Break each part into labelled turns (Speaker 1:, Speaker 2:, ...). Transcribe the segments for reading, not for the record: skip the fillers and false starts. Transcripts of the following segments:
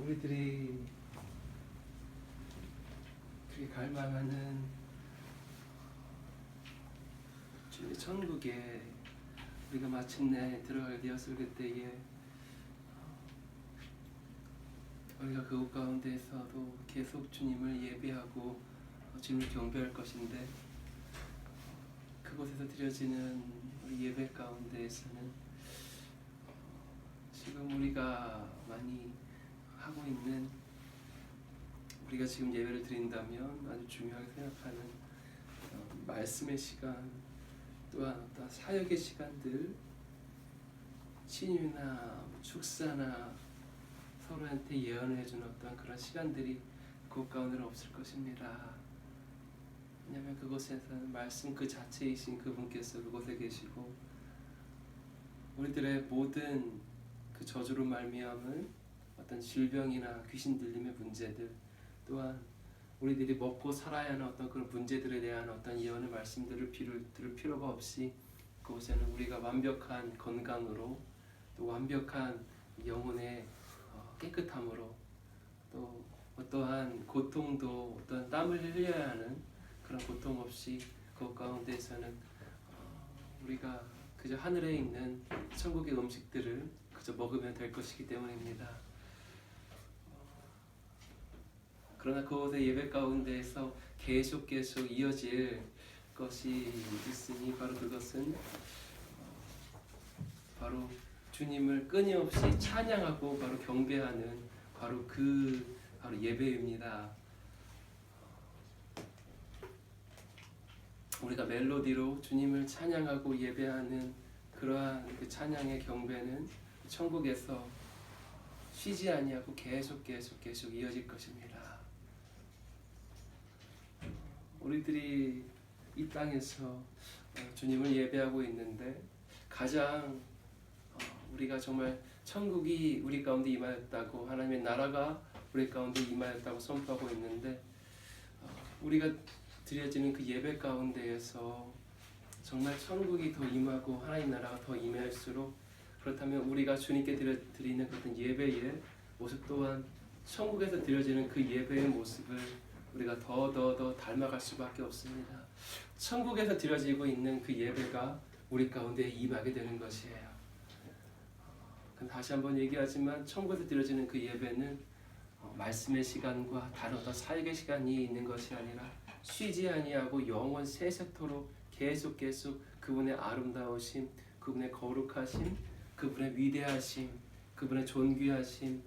Speaker 1: 우리들이 갈망하는 주의 천국에 우리가 마침내 들어가게 되었을 그때에 우리가 그곳 가운데에서도 계속 주님을 예배하고 주님을 경배할 것인데, 그곳에서 드려지는 우리 예배 가운데에서는 지금 우리가 많이 하고 있는, 우리가 지금 예배를 드린다면 아주 중요하게 생각하는 말씀의 시간, 또한 어떤 사역의 시간들, 친유나 축사나 서로한테 예언을 해주는 어떤 그런 시간들이 그곳 가운데는 없을 것입니다. 왜냐하면 그곳에서는 말씀 그 자체이신 그분께서 그곳에 계시고, 우리들의 모든 그 저주로 말미암은 어떤 질병이나 귀신 들림의 문제들, 또한 우리들이 먹고 살아야 하는 어떤 그런 문제들에 대한 어떤 예언의 말씀들을 들을 필요가 없이 그곳에는 우리가 완벽한 건강으로, 또 완벽한 영혼의 깨끗함으로, 또 어떠한 고통도 어떠한 땀을 흘려야 하는 그런 고통 없이 그 가운데에서는 우리가 그저 하늘에 있는 천국의 음식들을 그저 먹으면 될 것이기 때문입니다. 그러나 그곳의 예배 가운데에서 계속 이어질 것이 있으니, 바로 그것은 바로 주님을 끊임없이 찬양하고 바로 경배하는 바로 예배입니다. 우리가 멜로디로 주님을 찬양하고 예배하는 그러한 그 찬양의 경배는 천국에서 쉬지 아니하고 계속 이어질 것입니다. 우리들이 이 땅에서 주님을 예배하고 있는데, 가장 우리가 정말 천국이 우리 가운데 임하였다고, 하나님의 나라가 우리 가운데 임하였다고 선포하고 있는데, 우리가 드려지는 그 예배 가운데에서 정말 천국이 더 임하고 하나님 나라가 더 임할수록, 그렇다면 우리가 주님께 드리는 그런 예배의 모습 또한 천국에서 드려지는 그 예배의 모습을 우리가 더 닮아갈 수밖에 없습니다. 천국에서 드려지고 있는 그 예배가 우리 가운데 임하게 되는 것이에요. 다시 한번 얘기하지만, 천국에서 드려지는 그 예배는 말씀의 시간과 다른 어떤 사역의 시간이 있는 것이 아니라 쉬지 아니하고 영원 세세토록 계속 그분의 아름다우심, 그분의 거룩하심, 그분의 위대하심, 그분의 존귀하심,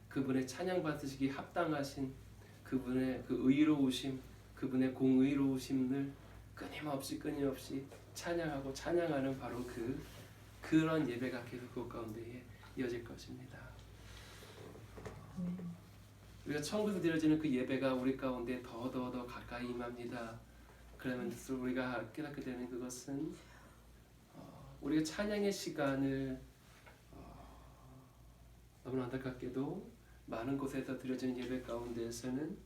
Speaker 1: 그분의 찬양받으시기 합당하신 그분의 그 의로우심, 그분의 공의로우심을 끊임없이 찬양하고 찬양하는 바로 그런 예배가 계속 그 가운데에 이어질 것입니다. 우리가 천국에서 드려지는 그 예배가 우리 가운데 더 가까이 임합니다. 그러면서 우리가 깨닫게 되는 그것은 우리가 찬양의 시간을 너무나 안타깝게도 많은 곳에서 드려지는 예배 가운데에서는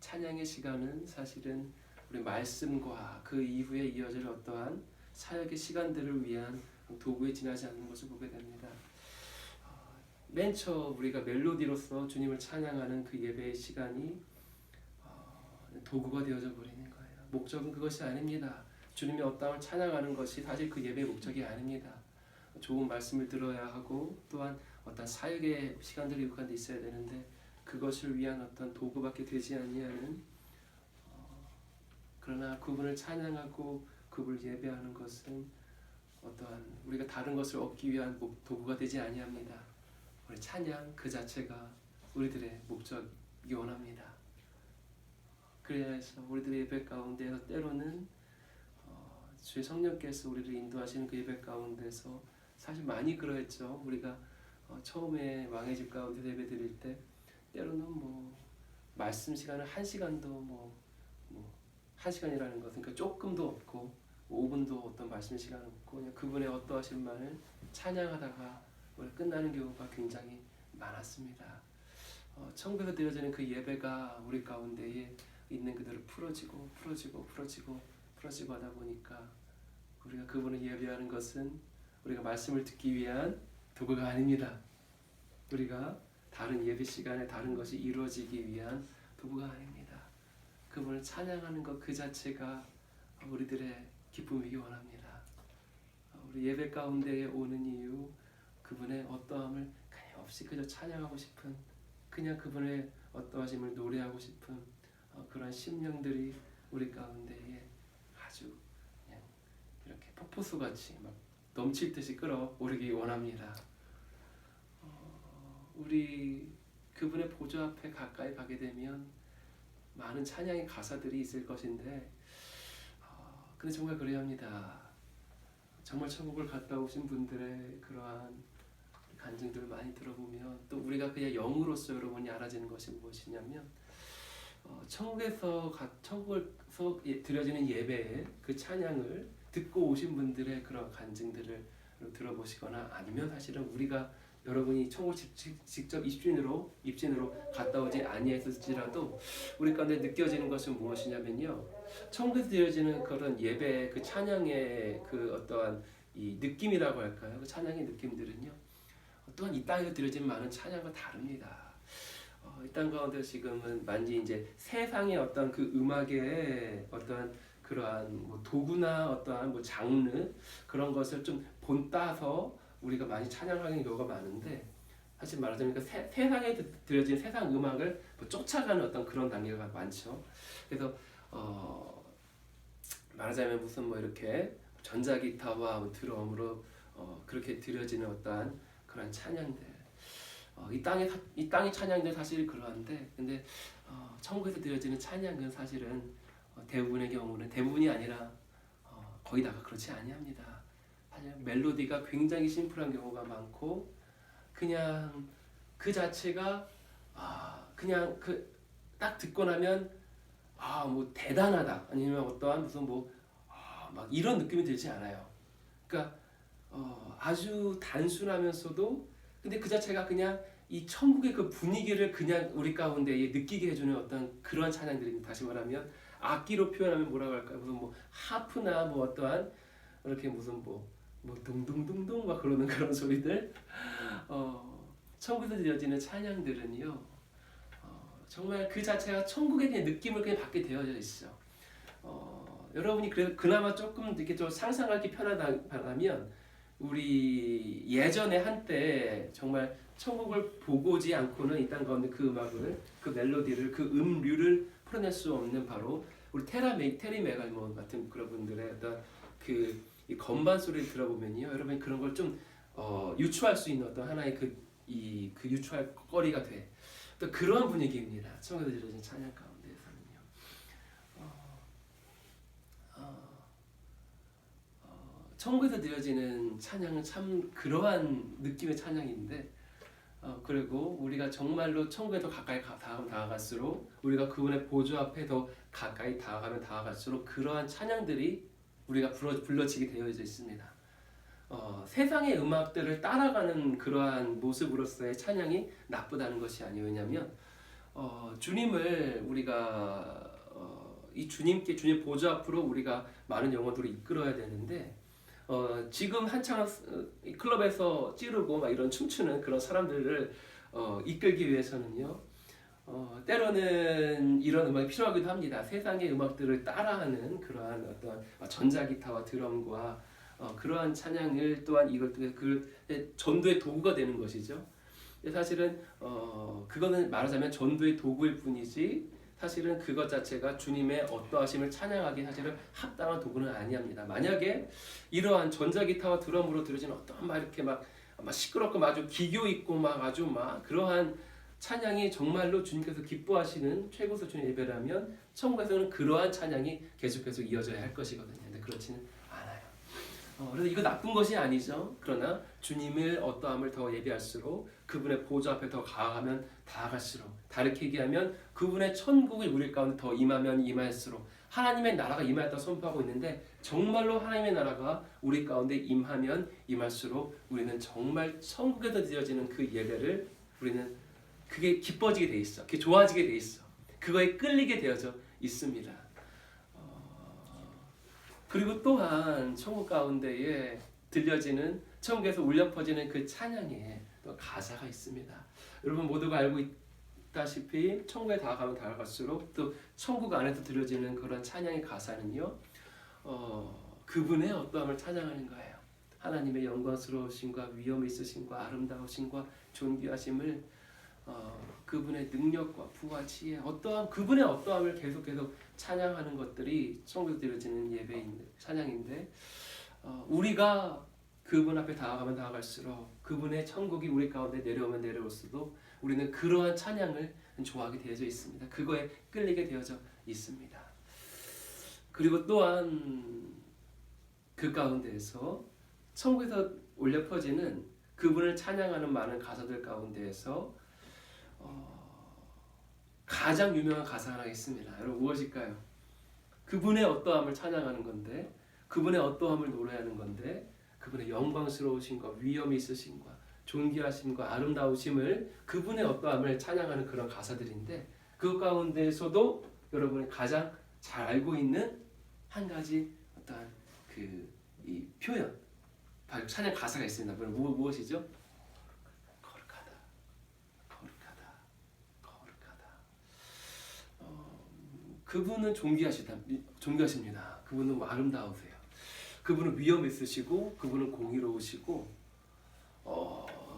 Speaker 1: 찬양의 시간은 사실은 우리 말씀과 그 이후에 이어질 어떠한 사역의 시간들을 위한 도구에 지나지 않는 것을 보게 됩니다. 맨 처음 우리가 멜로디로서 주님을 찬양하는 그 예배의 시간이 도구가 되어져 버리는 거예요. 목적은 그것이 아닙니다. 주님의 어떠함을 찬양하는 것이 사실 그 예배의 목적이 아닙니다. 좋은 말씀을 들어야 하고, 또한 어떤 사역의 시간들이 그 가운데 있어야 되는데, 그것을 위한 어떤 도구밖에 되지 아니하는, 그러나 그분을 찬양하고 그분을 예배하는 것은 어떠한 우리가 다른 것을 얻기 위한 도구가 되지 아니합니다. 우리 찬양 그 자체가 우리들의 목적이 원합니다. 그래서 우리들의 예배 가운데서 때로는 주의 성령께서 우리를 인도하시는 그 예배 가운데서 사실 많이 그러했죠. 우리가 처음에 왕의 집 가운데 예배 드릴 때 때로는 말씀 시간을 1시간도 1시간이라는 것은 그러니까 조금도 없고 5분도 어떤 말씀 시간 없고, 그냥 그분의 어떠하신만을 찬양하다가 끝나는 경우가 굉장히 많았습니다. 천국에서 드려지는 그 예배가 우리 가운데에 있는 그대로 풀어지고 하다 보니까, 우리가 그분을 예배하는 것은 우리가 말씀을 듣기 위한 도구가 아닙니다. 우리가 다른 예배 시간에 다른 것이 이루어지기 위한 도구가 아닙니다. 그분을 찬양하는 것 그 자체가 우리들의 기쁨이기 원합니다. 우리 예배 가운데에 오는 이유, 그분의 어떠함을 그냥 없이 그저 찬양하고 싶은, 그냥 그분의 어떠하심을 노래하고 싶은 그런 심령들이 우리 가운데에 아주 그냥 이렇게 폭포수같이 막 넘칠 듯이 끌어오르기 원합니다. 우리 그분의 보좌 앞에 가까이 가게 되면 많은 찬양의 가사들이 있을 것인데, 근데 정말 그래야 합니다. 정말 천국을 갔다 오신 분들의 그러한 간증들을 많이 들어보면, 또 우리가 그냥 영으로서 여러분이 알아지는 것이 무엇이냐면, 천국에서 드려지는 예배에 그 찬양을 듣고 오신 분들의 그런 간증들을 들어보시거나, 아니면 사실은 우리가 여러분이 천국 직접 입진으로 갔다 오지 아니했을지라도 우리 가운데 느껴지는 것은 무엇이냐면요, 천국에서 드려지는 그런 예배의 그 찬양의 그 어떠한 이 느낌이라고 할까요? 그 찬양의 느낌들은요, 또한 이 땅에서 드려진 많은 찬양과 다릅니다. 이 땅 가운데 지금은 많이 이제 세상의 어떤 그 음악의 어떤 그러한 뭐 도구나 어떠한 뭐 장르 그런 것을 좀 본따서 우리가 많이 찬양하는 경우가 많은데, 사실 말하자면 그 세상에 들여진 세상 음악을 뭐 쫓아가는 어떤 그런 단계가 많죠. 그래서 말하자면 무슨 뭐 이렇게 전자기타와 뭐 드럼으로 그렇게 들여지는 어떠한 그런 찬양들, 이 땅의 찬양들 사실 그러한데, 근데 천국에서 들여지는 찬양은 사실은 대부분의 경우는, 대부분이 아니라 거의 다가 그렇지 아니합니다. 사실 멜로디가 굉장히 심플한 경우가 많고, 그냥 그 자체가 그냥 그 딱 듣고 나면 뭐 대단하다, 아니면 어떠한 무슨 막 이런 느낌이 들지 않아요. 그러니까 아주 단순하면서도, 근데 그 자체가 그냥 이 천국의 그 분위기를 그냥 우리 가운데 느끼게 해주는 어떤 그런 찬양들입니다. 다시 말하면 악기로 표현하면 뭐라고 할까요? 무슨 뭐 하프나 뭐 어떠한 이렇게 무슨 뭐 둥둥둥둥 막 그러는 그런 소리들, 천국에서 들려지는 찬양들은요, 정말 그 자체가 천국의 그냥 느낌을 그냥 받게 되어져 있어. 여러분이 그나마 조금 이렇게 좀 상상하기 편하다면, 우리 예전에 한때 정말 천국을 보고지 않고는 이 땅 가운데 그 음악을, 그 멜로디를, 그 음류를 풀어낼 수 없는 바로 우리 테리 메갈몬 같은 그런 분들의 어떤 이 건반 소리를 들어보면요, 여러분이 그런 걸 좀 유추할 수 있는 어떤 하나의 그 유추할 거리가 돼. 또 그런 분위기입니다. 천국에서 들려진 찬양 가운데에서는요. 천국에서 드려지는 찬양은 참 그러한 느낌의 찬양인데, 그리고 우리가 정말로 천국에 더 가까이 다가갈수록, 우리가 그분의 보좌 앞에 더 가까이 다가가면 다가갈수록 그러한 찬양들이 우리가 불러지게 되어져 있습니다. 세상의 음악들을 따라가는 그러한 모습으로서의 찬양이 나쁘다는 것이 아니에요. 왜냐하면 주님을 우리가 이 주님 보좌 앞으로 우리가 많은 영혼들을 이끌어야 되는데, 지금 한창 클럽에서 찌르고 막 이런 춤추는 그런 사람들을 이끌기 위해서는요, 때로는 이런 음악이 필요하기도 합니다. 세상의 음악들을 따라하는 그러한 어떤 전자기타와 드럼과 그러한 찬양을 또한 이걸 그 전도의 도구가 되는 것이죠. 사실은 그거는 말하자면 전도의 도구일 뿐이지, 사실은 그것 자체가 주님의 어떠하심을 찬양하기 사실은 합당한 도구는 아니합니다. 만약에 이러한 전자기타와 드럼으로 들어지는 어떤 막 이렇게 막 시끄럽고 아주 기교 있고 막 아주 막 그러한 찬양이 정말로 주님께서 기뻐하시는 최고 수준의 예배라면, 천국에서는 그러한 찬양이 계속해서 이어져야 할 것이거든요. 근데 그렇지는 않아요. 그래서 이거 나쁜 것이 아니죠. 그러나 주님을 어떠함을 더 예배할수록, 그분의 보좌 앞에 더 가가면 다가갈수록, 다르게 얘기하면 그분의 천국이 우리 가운데 더 임하면 임할수록, 하나님의 나라가 임하였다 선포하고 있는데, 정말로 하나님의 나라가 우리 가운데 임하면 임할수록 우리는 정말 천국에서 드려지는 그 예배를, 우리는 그게 기뻐지게 돼 있어. 그게 좋아지게 돼 있어. 그거에 끌리게 되어져 있습니다. 그리고 또한 천국 가운데에 들려지는, 천국에서 울려 퍼지는 그 찬양에 또 가사가 있습니다. 여러분 모두가 알고 있다시피 천국에 다가가면 다가갈수록 또 천국 안에서 들려지는 그런 찬양의 가사는요, 그분의 어떠함을 찬양하는 거예요. 하나님의 영광스러우심과 위엄 있으심과 아름다우심과 존귀하심을 그분의 능력과 부와 지혜, 어떠함, 그분의 어떠함을 계속 찬양하는 것들이 천국에서 드려지는 예배인 찬양인데, 우리가 그분 앞에 다가가면 다가갈수록 그분의 천국이 우리 가운데 내려오면 내려올수록 우리는 그러한 찬양을 좋아하게 되어져 있습니다. 그거에 끌리게 되어져 있습니다. 그리고 또한 그 가운데에서 천국에서 울려 퍼지는 그분을 찬양하는 많은 가사들 가운데에서 가장 유명한 가사 하나 있습니다. 여러분 무엇일까요? 그분의 어떠함을 찬양하는 건데, 그분의 어떠함을 노래하는 건데, 그분의 영광스러우심과 위엄이 있으심과 존귀하심과 아름다우심을, 그분의 어떠함을 찬양하는 그런 가사들인데, 그 가운데에서도 여러분이 가장 잘 알고 있는 한 가지 어떠한 이 표현, 바로 찬양 가사가 있습니다. 무엇이죠? 거룩하다, 거룩하다, 거룩하다. 그분은 존귀하십니다. 그분은 아름다우세요. 그분은 위엄 있으시고, 그분은 공의로우시고,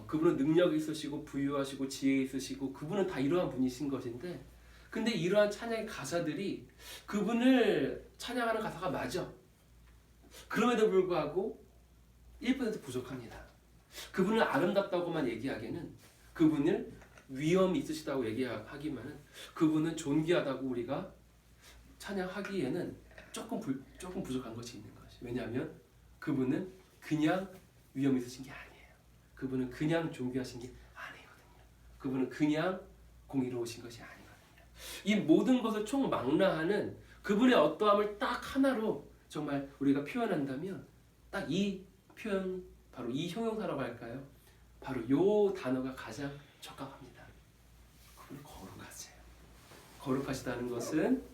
Speaker 1: 그분은 능력 있으시고, 부유하시고, 지혜 있으시고, 그분은 다 이러한 분이신 것인데, 근데 이러한 찬양의 가사들이 그분을 찬양하는 가사가 맞아. 그럼에도 불구하고 1% 부족합니다. 그분을 아름답다고만 얘기하기에는, 그분을 위엄이 있으시다고 얘기하기만은, 그분은 존귀하다고 우리가 찬양하기에는 조금 부족한 것이 있는 것이. 왜냐하면 그분은 그냥 위엄이 있으신 게 아니에요. 그분은 그냥 존귀하신 게 아니거든요. 그분은 그냥 공의로우신 것이 아니거든요. 이 모든 것을 총망라하는 그분의 어떠함을 딱 하나로 정말 우리가 표현한다면, 딱 이 표현, 바로 이 형용사라고 할까요? 바로 요 단어가 가장 적합합니다. 그분은 거룩하세요. 거룩하시다는 것은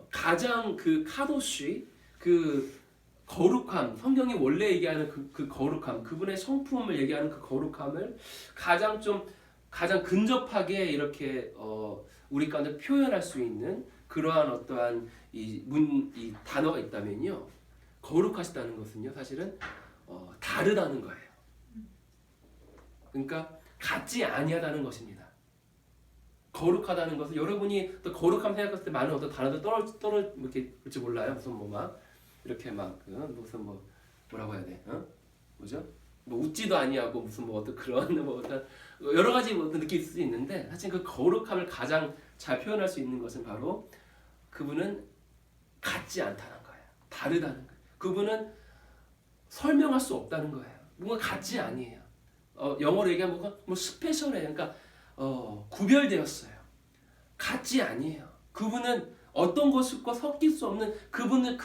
Speaker 1: 가장 그 카도시, 그 거룩함, 성경이 원래 얘기하는 그 거룩함, 그분의 성품을 얘기하는 그 거룩함을 가장 근접하게 이렇게 우리 가운데 표현할 수 있는 그러한 어떠한 이 단어가 있다면요, 거룩하시다는 것은요, 사실은 다르다는 거예요. 그러니까 같지 아니하다는 것입니다. 거룩하다는 것은, 여러분이 또 거룩함 생각했을 때 많은 어떤 단어들 이렇게 볼지 몰라요. 무슨 막 이렇게 무슨 뭐라고 해야 돼? 뭐죠? 웃지도 아니하고 무슨 어떤 그런 어떤 여러 가지 어떤 느낌이 있을 수 있는데, 사실 그 거룩함을 가장 잘 표현할 수 있는 것은 바로 그분은 같지 않다는 거예요. 다르다는 거예요. 그분은 설명할 수 없다는 거예요. 뭔가 같지 아니에요. 영어로 얘기하면 뭐 스페셜해요. 그러니까 구별되었어요. 같지 아니에요. 그분은 어떤 것과 섞일 수 없는, 그분은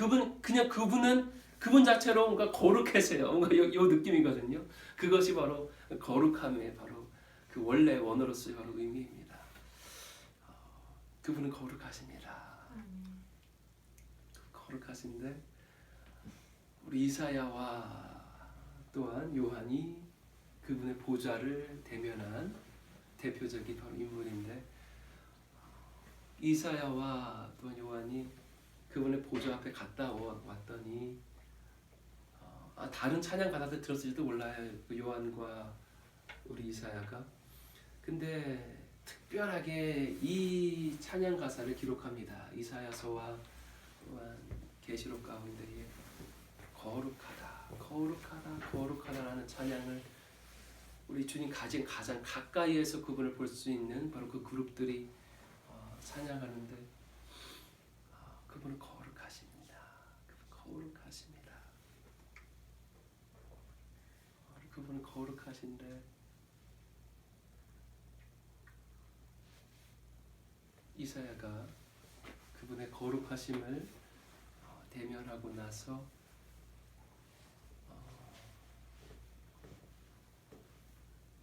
Speaker 1: 그분 자체로 뭔가 거룩해서요. 뭔가 요 느낌이거든요. 그것이 바로 거룩함의 바로 그 원래 원어로서의 바로 의미입니다. 그분은 거룩하십니다. 거룩하신데, 우리 이사야와 또한 요한이 그분의 보좌를 대면한 대표적인 바로 인물인데, 이사야와 또한 요한이 그분의 보좌 앞에 갔다 왔더니 다른 찬양 가사들 들었을지도 몰라요. 그 요한과 우리 이사야가. 근데 특별하게 이 찬양 가사를 기록합니다. 이사야서와 또한 계시록 가운데에 거룩하다, 거룩하다, 거룩하다라는 찬양을 우리 주님 가장 가까이에서 그분을 볼 수 있는 바로 그 그룹들이 찬양하는데, 그분은 거룩하십니다. 거룩하십니다. 그분은 거룩하신데, 이사야가 그분의 거룩하심을 대면하고 나서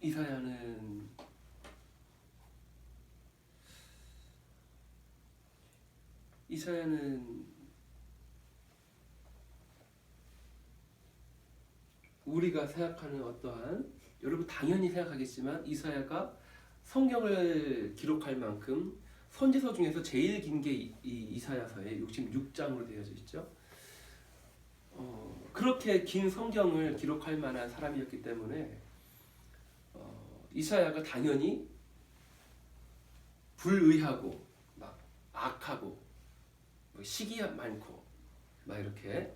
Speaker 1: 이사야는 우리가 생각하는 어떠한, 여러분 당연히 생각하겠지만 이사야가 성경을 기록할 만큼 선지서 중에서 제일 긴 게 이 이사야서에 66장으로 되어져 있죠. 그렇게 긴 성경을 기록할 만한 사람이었기 때문에 이사야가 당연히 불의하고 막 악하고 뭐 시기 많고 막 이렇게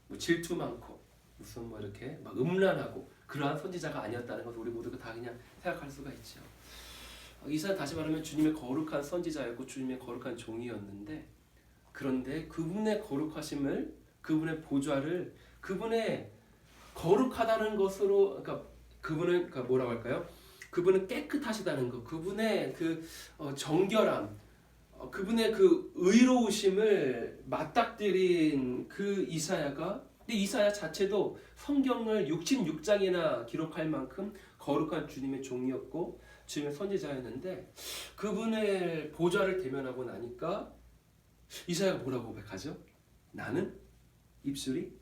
Speaker 1: 뭐 질투 많고 무슨 뭐 이렇게 막 음란하고 그러한 선지자가 아니었다는 것을 우리 모두가 다 그냥 생각할 수가 있죠. 이사야 다시 말하면 주님의 거룩한 선지자였고 주님의 거룩한 종이었는데, 그런데 그분의 거룩하심을, 그분의 보좌를, 그분의 거룩하다는 것으로, 그러니까 그분은 뭐라고 할까요? 그분은 깨끗하시다는 것, 그분의 그 정결함, 그분의 그 의로우심을 맞닥뜨린 그 이사야가, 근데 이사야 자체도 성경을 66장이나 기록할 만큼 거룩한 주님의 종이었고 주님의 선지자였는데, 그분의 보좌를 대면하고 나니까 이사야가 뭐라고 고백하죠? 나는 입술이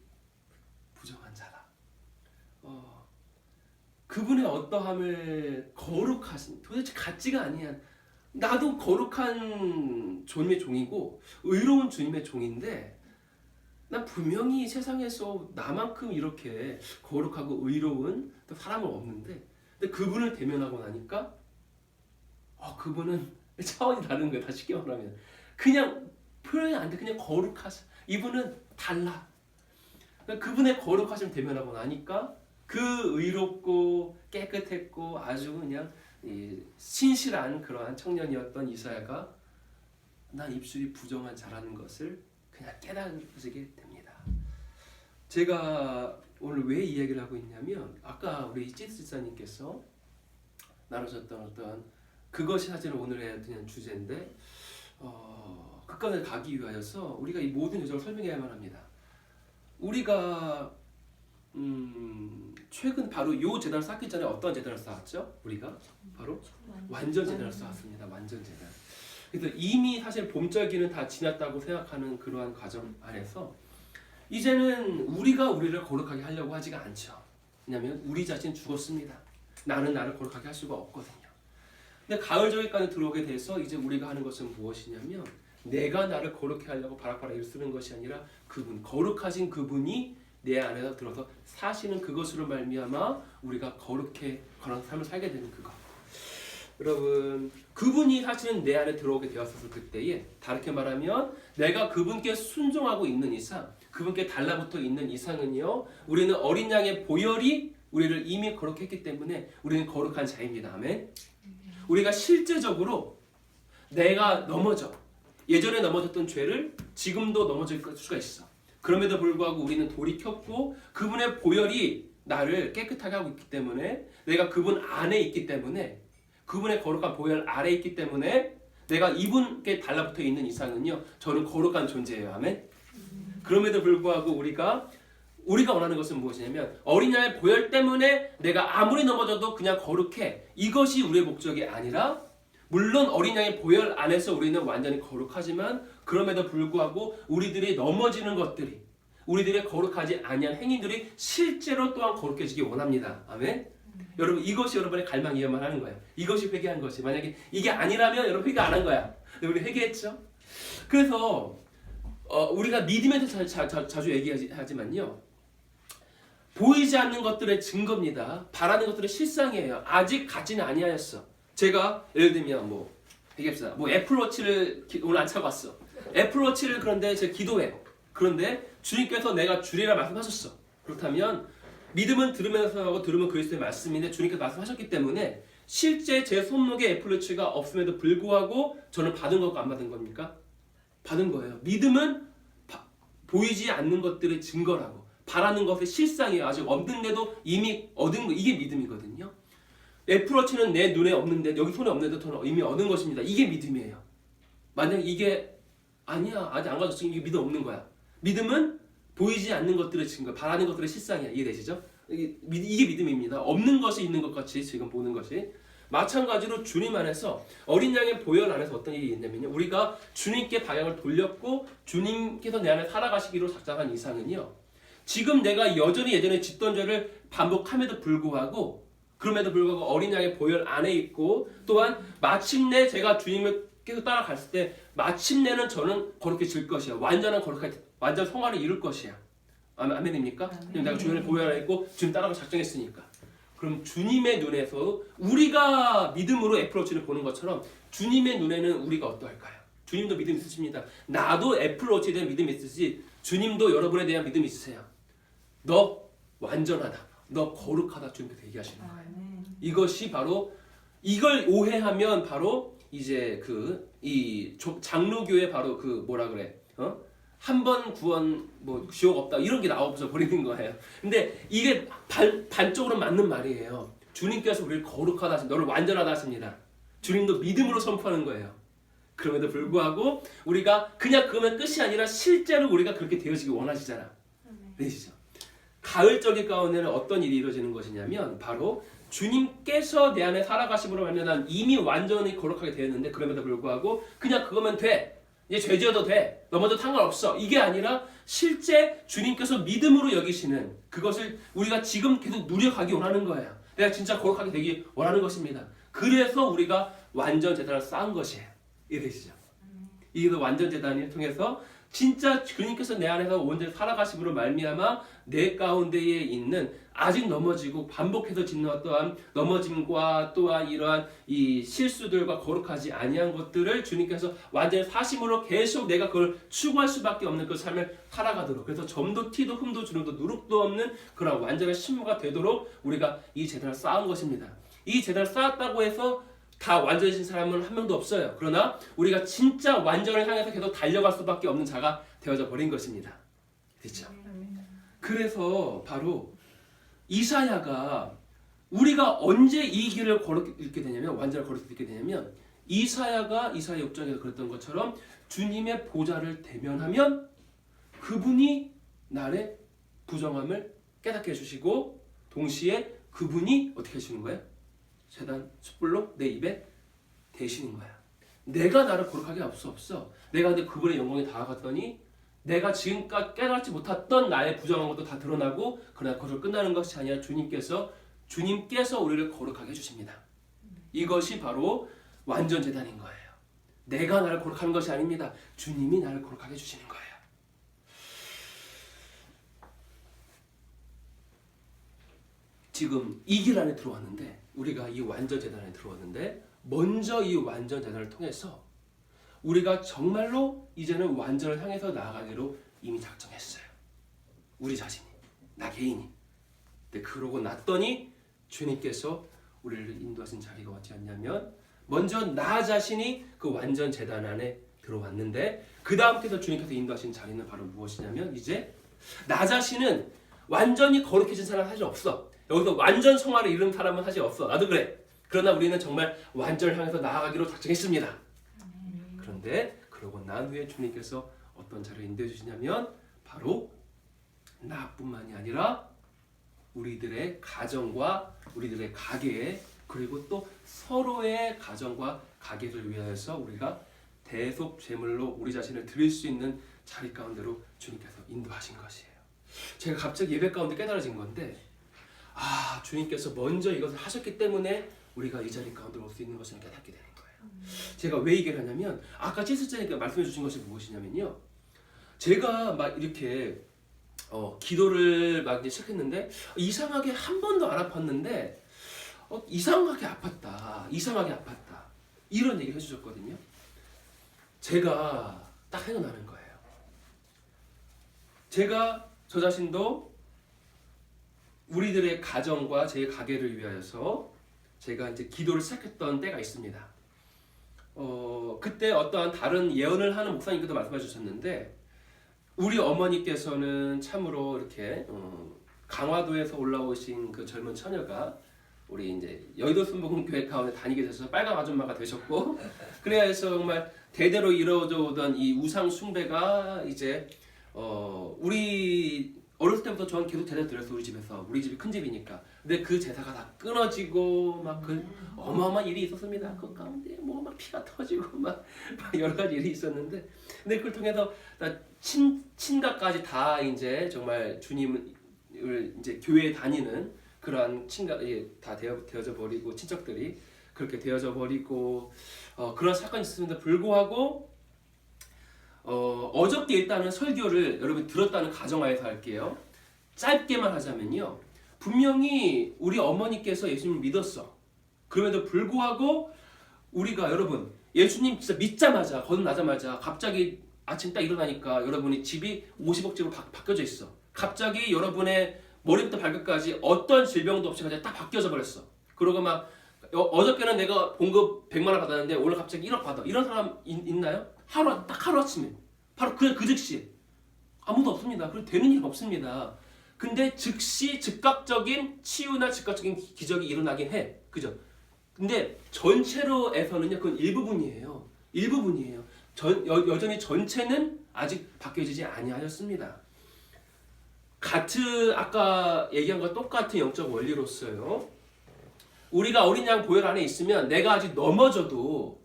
Speaker 1: 부정한 자다. 그분의 어떠함을, 거룩하신, 도대체 같지가 아니한, 나도 거룩한 주님의 종이고 의로운 주님의 종인데 난 분명히 세상에서 나만큼 이렇게 거룩하고 의로운 사람은 없는데, 근데 그분을 대면하고 나니까 그분은 차원이 다른 거예요. 다 쉽게 말하면 그냥 표현이 안 돼. 그냥 거룩하셔. 이분은 달라. 그분의 거룩하심을 대면하고 나니까 그 의롭고 깨끗했고 아주 그냥 신실한 그러한 청년이었던 이사야가 난 입술이 부정한 자라는 것을 그냥 깨달으게 됩니다. 제가 오늘 왜 이 이야기를 하고 있냐면, 아까 우리 찌스 집사님께서 나누셨던 어떤 그것이 사실 오늘의 그냥 주제인데, 그까지 가기 위하여서 우리가 이 모든 요정을 설명해야만 합니다. 우리가 최근 바로 요 재단을 쌓기 전에 어떤 재단을 쌓았죠? 우리가 바로 완전 재단을 쌓았습니다. 완전 재단. 그래서 이미 사실 봄절기는 다 지났다고 생각하는 그러한 과정 안에서 이제는 우리가 우리를 거룩하게 하려고 하지가 않죠. 왜냐하면 우리 자신 죽었습니다. 나는 나를 거룩하게 할 수가 없거든요. 근데 가을절기까지 들어오게 돼서 이제 우리가 하는 것은 무엇이냐면, 내가 나를 거룩해 하려고 바락바락 일을 쓰는 것이 아니라 그분, 거룩하신 그분이 내 안에서 들어서 사시는 그것으로 말미암아 우리가 거룩해 그런 삶을 살게 되는 그것. 여러분, 그분이 사실은 내 안에 들어오게 되었어서 그때에, 다르게 말하면 내가 그분께 순종하고 있는 이상, 그분께 달라붙어 있는 이상은요, 우리는 어린 양의 보혈이 우리를 이미 거룩해 했기 때문에 우리는 거룩한 자입니다. 아멘. 우리가 실제적으로 내가 예전에 넘어졌던 죄를 지금도 넘어질 수가 있어. 그럼에도 불구하고 우리는 돌이켰고 그분의 보혈이 나를 깨끗하게 하고 있기 때문에, 내가 그분 안에 있기 때문에, 그분의 거룩한 보혈 아래에 있기 때문에 내가 이분께 달라붙어 있는 이상은요, 저는 거룩한 존재예요. 아멘. 그럼에도 불구하고 우리가 원하는 것은 무엇이냐면, 어린 양의 보혈 때문에 내가 아무리 넘어져도 그냥 거룩해, 이것이 우리의 목적이 아니라, 물론 어린 양의 보혈 안에서 우리는 완전히 거룩하지만 그럼에도 불구하고 우리들이 넘어지는 것들이, 우리들의 거룩하지 아니한 행위들이 실제로 또한 거룩해지기 원합니다. 아멘. 여러분, 이것이 여러분의 갈망이어야만 하는 거예요. 이것이 회개한 것이. 만약에 이게 아니라면 여러분 회개 안 한 거야. 근데 우리 회개했죠. 그래서 우리가 믿음에 대해서 자주 얘기하지만요, 보이지 않는 것들의 증거입니다. 바라는 것들의 실상이에요. 아직 갖지는 아니하였어. 제가 예를 들면 얘기합시다. 애플워치를 오늘 안 차고 왔어. 애플워치를 그런데 제가 기도해요. 그런데 주님께서 내가 주리라 말씀하셨어. 그렇다면 믿음은 들으면서 하고 들으면 그리스도의 말씀인데, 주님께서 말씀하셨기 때문에 실제 제 손목에 애플워치가 없음에도 불구하고 저는 받은 것과 안 받은 겁니까? 받은 거예요. 믿음은 보이지 않는 것들의 증거라고, 바라는 것의 실상이에요. 아직 없는데도 이미 얻은 거, 이게 믿음이거든요. 애플워치는 내 눈에 없는데, 여기 손에 없는데도 저는 이미 얻은 것입니다. 이게 믿음이에요. 만약 이게 아니야, 아직 안 가졌으면 이게 믿음 없는 거야. 믿음은 보이지 않는 것들의 증거, 바라는 것들의 실상이야. 이해되시죠? 이게 믿음입니다. 없는 것이 있는 것 같이 지금 보는 것이. 마찬가지로 주님 안에서, 어린 양의 보혈 안에서 어떤 일이 있냐면요, 우리가 주님께 방향을 돌렸고 주님께서 내 안에 살아가시기로 작정한 이상은요, 지금 내가 여전히 예전에 짓던 죄를 반복함에도 불구하고 그럼에도 불구하고 어린 양의 보혈 안에 있고 또한 마침내 제가 주님을 계속 따라갔을 때 마침내는 저는 거룩해질 것이야. 완전 성화를 이룰 것이야. 아멘입니까? 내가 주님의 보혈 안에 있고 주님 따라가 작정했으니까. 그럼 주님의 눈에서 우리가 믿음으로 애플워치를 보는 것처럼 주님의 눈에는 우리가 어떠할까요? 주님도 믿음 있으십니다. 나도 애플워치에 대한 믿음이 있으시 주님도 여러분에 대한 믿음이 있으세요. 너 완전하다. 너 거룩하다. 주님께서 얘기하시는 거예요. 이것이 바로 이걸 오해하면 바로 이제 이 장로교의 바로 뭐라 그래? 한 번 구원 뭐 지옥 없다 이런 게 나와서 버리는 거예요. 근데 이게 반쪽으로 맞는 말이에요. 주님께서 우리를 거룩하다 하십니다. 너를 완전하다 하십니다. 주님도 믿음으로 선포하는 거예요. 그럼에도 불구하고 우리가 그냥 그러면 끝이 아니라 실제로 우리가 그렇게 되어지기 원하시잖아. 되시죠? 가을절기 가운데는 어떤 일이 이루어지는 것이냐면 바로 주님께서 내 안에 살아가심으로 말미암아 난 이미 완전히 거룩하게 되었는데 그럼에도 불구하고 그냥 그거면 돼. 이제 죄 지어도 돼. 넘어도 상관없어. 이게 아니라 실제 주님께서 믿음으로 여기시는 그것을 우리가 지금 계속 누려가기 원하는 거예요. 내가 진짜 거룩하게 되기 원하는 것입니다. 그래서 우리가 완전 제단을 쌓은 것이에요. 이해되시죠? 이 완전 제단을 통해서 진짜 주님께서 내 안에서 온전히 살아가심으로 말미암아 내 가운데에 있는 아직 넘어지고 반복해서 짓는 어떠한 넘어짐과 또한 이러한 이 실수들과 거룩하지 아니한 것들을 주님께서 완전히 사심으로 계속 내가 그걸 추구할 수밖에 없는 그 삶을 살아가도록 그래서 점도 티도 흠도 주름도 누룩도 없는 그런 완전한 신부가 되도록 우리가 이 제단을 쌓은 것입니다. 이 제단을 쌓았다고 해서 다 완전해진 사람은 한 명도 없어요. 그러나 우리가 진짜 완전을 향해서 계속 달려갈 수밖에 없는 자가 되어져 버린 것입니다. 그렇죠? 그래서 바로 이사야가 우리가 언제 이 길을 거룩히 읽게 되냐면 완전히 거룩히 읽게 되냐면 이사야가 이사야 6장에서 그랬던 것처럼 주님의 보좌를 대면하면 그분이 나의 부정함을 깨닫게 해주시고 동시에 그분이 어떻게 해주시는 거예요? 제단 숯불로 내 입에 대시는 거야. 내가 나를 거룩하게 할 수 없어. 내가 근데 그분의 영광에 다가갔더니 내가 지금까지 깨닫지 못했던 나의 부정한 것도 다 드러나고 그러나 그것을 끝나는 것이 아니라 주님께서 우리를 거룩하게 해주십니다. 이것이 바로 완전 제단인 거예요. 내가 나를 거룩하는 것이 아닙니다. 주님이 나를 거룩하게 해주시는 거예요. 지금 이 길 안에 들어왔는데 우리가 이 완전 제단에 들어왔는데 먼저 이 완전 제단을 통해서 우리가 정말로 이제는 완전을 향해서 나아가기로 이미 작정했어요. 우리 자신이, 나 개인이. 근데 그러고 났더니 주님께서 우리를 인도하신 자리가 어찌였냐면 먼저 나 자신이 그 완전 제단 안에 들어왔는데 그 다음께서 주님께서 인도하신 자리는 바로 무엇이냐면 이제 나 자신은 완전히 거룩해진 사람은 사실 없어. 여기서 완전 성화를 이룬 사람은 사실 없어. 나도 그래. 그러나 우리는 정말 완전을 향해서 나아가기로 작정했습니다. 그런데 그러고 난 후에 주님께서 어떤 자를 인도해 주시냐면 바로 나뿐만이 아니라 우리들의 가정과 우리들의 가게에 그리고 또 서로의 가정과 가게를 위하여서 우리가 대속 제물로 우리 자신을 드릴 수 있는 자리 가운데로 주님께서 인도하신 것이에요. 제가 갑자기 예배 가운데 깨달아진 건데 주님께서 먼저 이것을 하셨기 때문에 우리가 이 자리 가운데 올 수 있는 것을 깨닫게 되는 거예요. 제가 왜 얘기를 하냐면 아까 찌스자니까 말씀해 주신 것이 무엇이냐면요. 제가 막 이렇게 기도를 막 이제 시작했는데 이상하게 한 번도 안 아팠는데 이상하게 아팠다. 이런 얘기를 해주셨거든요. 제가 딱 생각나는 거예요. 제가 저 자신도 우리들의 가정과 제 가게를 위하여서 제가 이제 기도를 시작했던 때가 있습니다. 그때 어떠한 다른 예언을 하는 목사님께도 말씀해 주셨는데 우리 어머니께서는 참으로 이렇게 강화도에서 올라오신 그 젊은 처녀가 우리 이제 여의도 순복음교회 가운데 다니게 되셔서 빨강 아줌마가 되셨고 그래서 정말 대대로 이루어져 오던 이 우상 숭배가 이제 우리 어렸을 때부터 저는 계속 제사 드렸어 우리 집에서. 우리 집이 큰 집이니까. 근데 그 제사가 다 끊어지고 막 그 어마어마한 일이 있었습니다. 그 가운데 뭐 막 피가 터지고 막 여러 가지 일이 있었는데, 근데 그걸 통해서 친가까지 다 이제 정말 주님을 이제 교회에 다니는 그러한 친가 다 되어져 버리고, 친척들이 그렇게 되어져 버리고 그런 사건이 있었음에도 불구하고 어저께 일단은 설교를 여러분 들었다는 가정하에서 할게요. 짧게만 하자면요, 분명히 우리 어머니께서 예수님을 믿었어. 그럼에도 불구하고 우리가 여러분 예수님 진짜 믿자마자 거듭나자마자 갑자기 아침 딱 일어나니까 여러분이 집이 50억 집으로 바뀌어져 있어. 갑자기 여러분의 머리부터 발끝까지 어떤 질병도 없이 그냥 딱 바뀌어져 버렸어. 그러고 막 어저께는 내가 봉급 100만 원 받았는데 오늘 갑자기 1억 받아. 이런 사람 있나요? 딱 하루아침에 바로 그 즉시 아무도 없습니다. 그리고 되는 일 없습니다. 근데 즉시 즉각적인 치유나 즉각적인 기적이 일어나긴 해. 그죠? 근데 전체로에서는요, 그건 일부분이에요. 일부분이에요. 여전히 전체는 아직 바뀌어지지 아니하였습니다. 아까 얘기한 것 똑같은 영적 원리로서요, 우리가 어린 양 보혈 안에 있으면 내가 아직 넘어져도,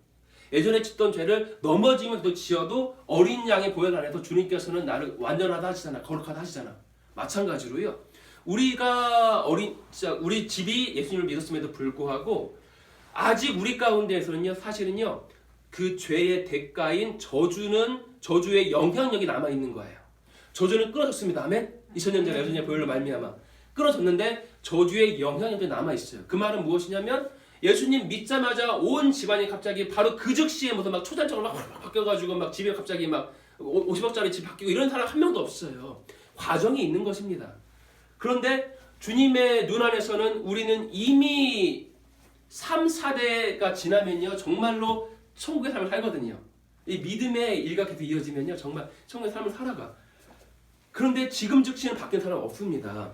Speaker 1: 예전에 짓던 죄를 넘어지면 또 지어도 어린 양의 보혈 안에서 주님께서는 나를 완전하다 하시잖아. 거룩하다 하시잖아. 마찬가지로요, 우리 집이 예수님을 믿었음에도 불구하고 아직 우리 가운데에서는요, 사실은요, 그 죄의 대가인 저주의 영향력이 남아있는 거예요. 저주는 끊어졌습니다. 아멘? 2000년 전에 예수님의 보혈로 말미암아 끊어졌는데 저주의 영향력이 남아있어요. 그 말은 무엇이냐면, 예수님 믿자마자 온 집안이 갑자기 바로 그 즉시에 무슨 막 초자적으로 막 바뀌어가지고 막 집에 갑자기 막 50억짜리 집 바뀌고 이런 사람 한 명도 없어요. 과정이 있는 것입니다. 그런데 주님의 눈 안에서는 우리는 이미 3, 4대가 지나면요, 정말로 천국의 삶을 살거든요. 이 믿음의 일가 계속 이어지면요, 정말 천국의 삶을 살아가. 그런데 지금 즉시는 바뀐 사람 없습니다.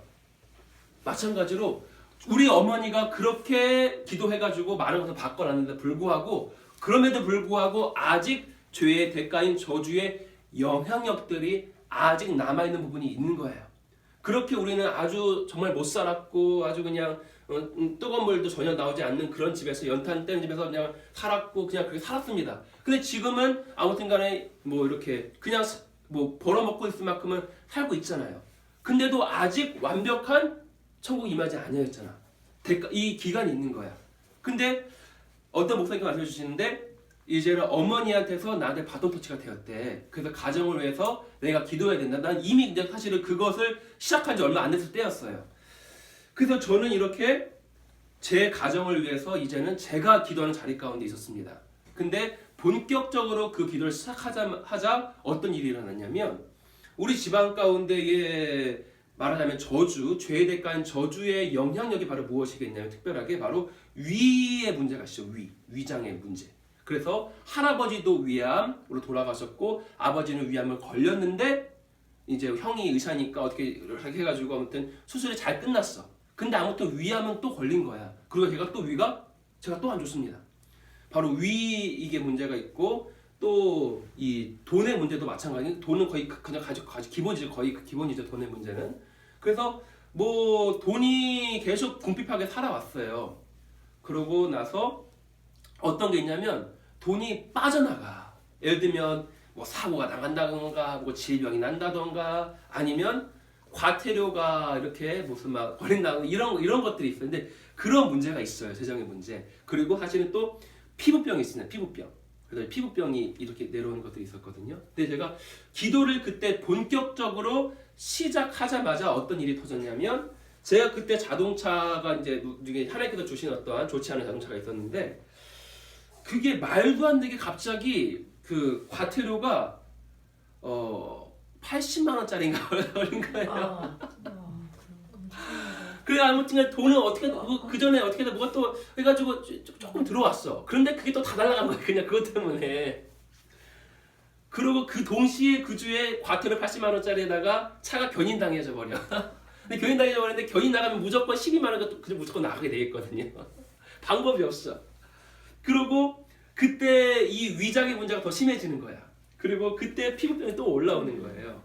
Speaker 1: 마찬가지로 우리 어머니가 그렇게 기도해가지고 많은 것을 바꿔놨는데 불구하고, 그럼에도 불구하고 아직 죄의 대가인 저주의 영향력들이 아직 남아있는 부분이 있는 거예요. 그렇게 우리는 아주 정말 못 살았고, 아주 그냥 뜨거운 물도 전혀 나오지 않는 그런 집에서, 연탄 떼는 집에서 그냥 살았고, 그냥 그렇게 살았습니다. 근데 지금은 아무튼 간에 뭐 이렇게 그냥 뭐 벌어먹고 있을 만큼은 살고 있잖아요. 근데도 아직 완벽한 천국 임하지 아니었잖아. 이 기간이 있는 거야. 근데 어떤 목사님이 말씀해 주시는데, 이제는 어머니한테서 나한테 바톤 터치가 되었대. 그래서 가정을 위해서 내가 기도해야 된다. 난 이미 이제 사실은 그것을 시작한 지 얼마 안 됐을 때였어요. 그래서 저는 이렇게 제 가정을 위해서 이제는 제가 기도하는 자리 가운데 있었습니다. 근데 본격적으로 그 기도를 시작하자 어떤 일이 일어났냐면, 우리 집안 가운데에 말하자면 죄의 대가인 저주의 영향력이 바로 무엇이겠냐면, 특별하게 바로 위의 문제가 있죠. 위장의 문제. 그래서 할아버지도 위암으로 돌아가셨고, 아버지는 위암을 걸렸는데, 이제 형이 의사니까 어떻게 해가지고 아무튼 수술이 잘 끝났어. 근데 아무튼 위암은 또 걸린 거야. 그리고 제가 또 안 좋습니다. 바로 이게 문제가 있고, 또 이 돈의 문제도 마찬가지. 돈은 거의 그냥 기본이죠. 거의 기본이죠. 돈의 문제는. 그래서 뭐 돈이 계속 궁핍하게 살아왔어요. 그러고 나서 어떤 게 있냐면, 돈이 빠져나가. 예를 들면 뭐 사고가 나간다던가, 뭐 질병이 난다던가, 아니면 과태료가 이렇게 무슨 막 걸린다던가, 이런 것들이 있어요. 근데 그런 문제가 있어요. 재정의 문제. 그리고 사실은 또 피부병이 있습니다. 그래서 피부병이 이렇게 내려오는 것들이 있었거든요. 근데 제가 기도를 그때 본격적으로 시작하자마자 어떤 일이 터졌냐면, 제가 그때 자동차가 이제 하나님께서 주신 어떠한 좋지 않은 자동차가 있었는데, 그게 말도 안 되게 갑자기 그 과태료가 80만 원짜리인가 걸린 거예요. 그래 아무튼 돈은 어떻게 그 전에 어떻게든 뭐가 또 해가지고 조금 들어왔어. 그런데 그게 또 다 날아간 거야. 그냥 그것 때문에. 그리고 그 동시에 그 주에 과태료 80만 원짜리에다가 차가 견인당해져 버려. 근데 견인당해져 버렸는데, 견인 나가면 무조건 12만 원가 그냥 무조건 나가게 되겠거든요. 방법이 없어. 그리고 그때 이 위장의 문제가 더 심해지는 거야. 그리고 그때 피부병이 또 올라오는 거예요.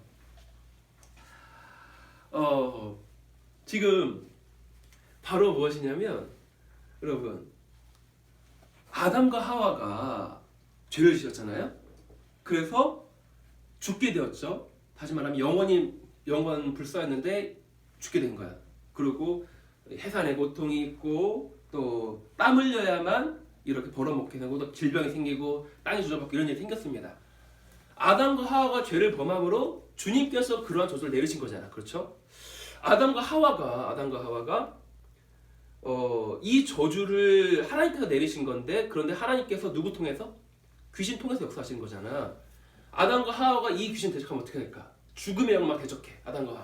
Speaker 1: 지금 바로 무엇이냐면 여러분 아담과 하와가 죄를 지었잖아요. 그래서 죽게 되었죠. 다시 말하면 영원 불사였는데 죽게 된 거야. 그리고 해산의 고통이 있고 또 땀 흘려야만 이렇게 벌어먹게 되고 또 질병이 생기고 땅이 조져받고 이런 일이 생겼습니다. 아담과 하와가 죄를 범함으로 주님께서 그러한 저주를 내리신 거잖아. 그렇죠? 아담과 하와가 이 저주를 하나님께서 내리신 건데 그런데 하나님께서 누구 통해서? 귀신 통해서 역사하신 거잖아. 아담과 하와가 이 귀신 대적하면 어떻게 될까? 죽음의 영을 막 대적해. 아담과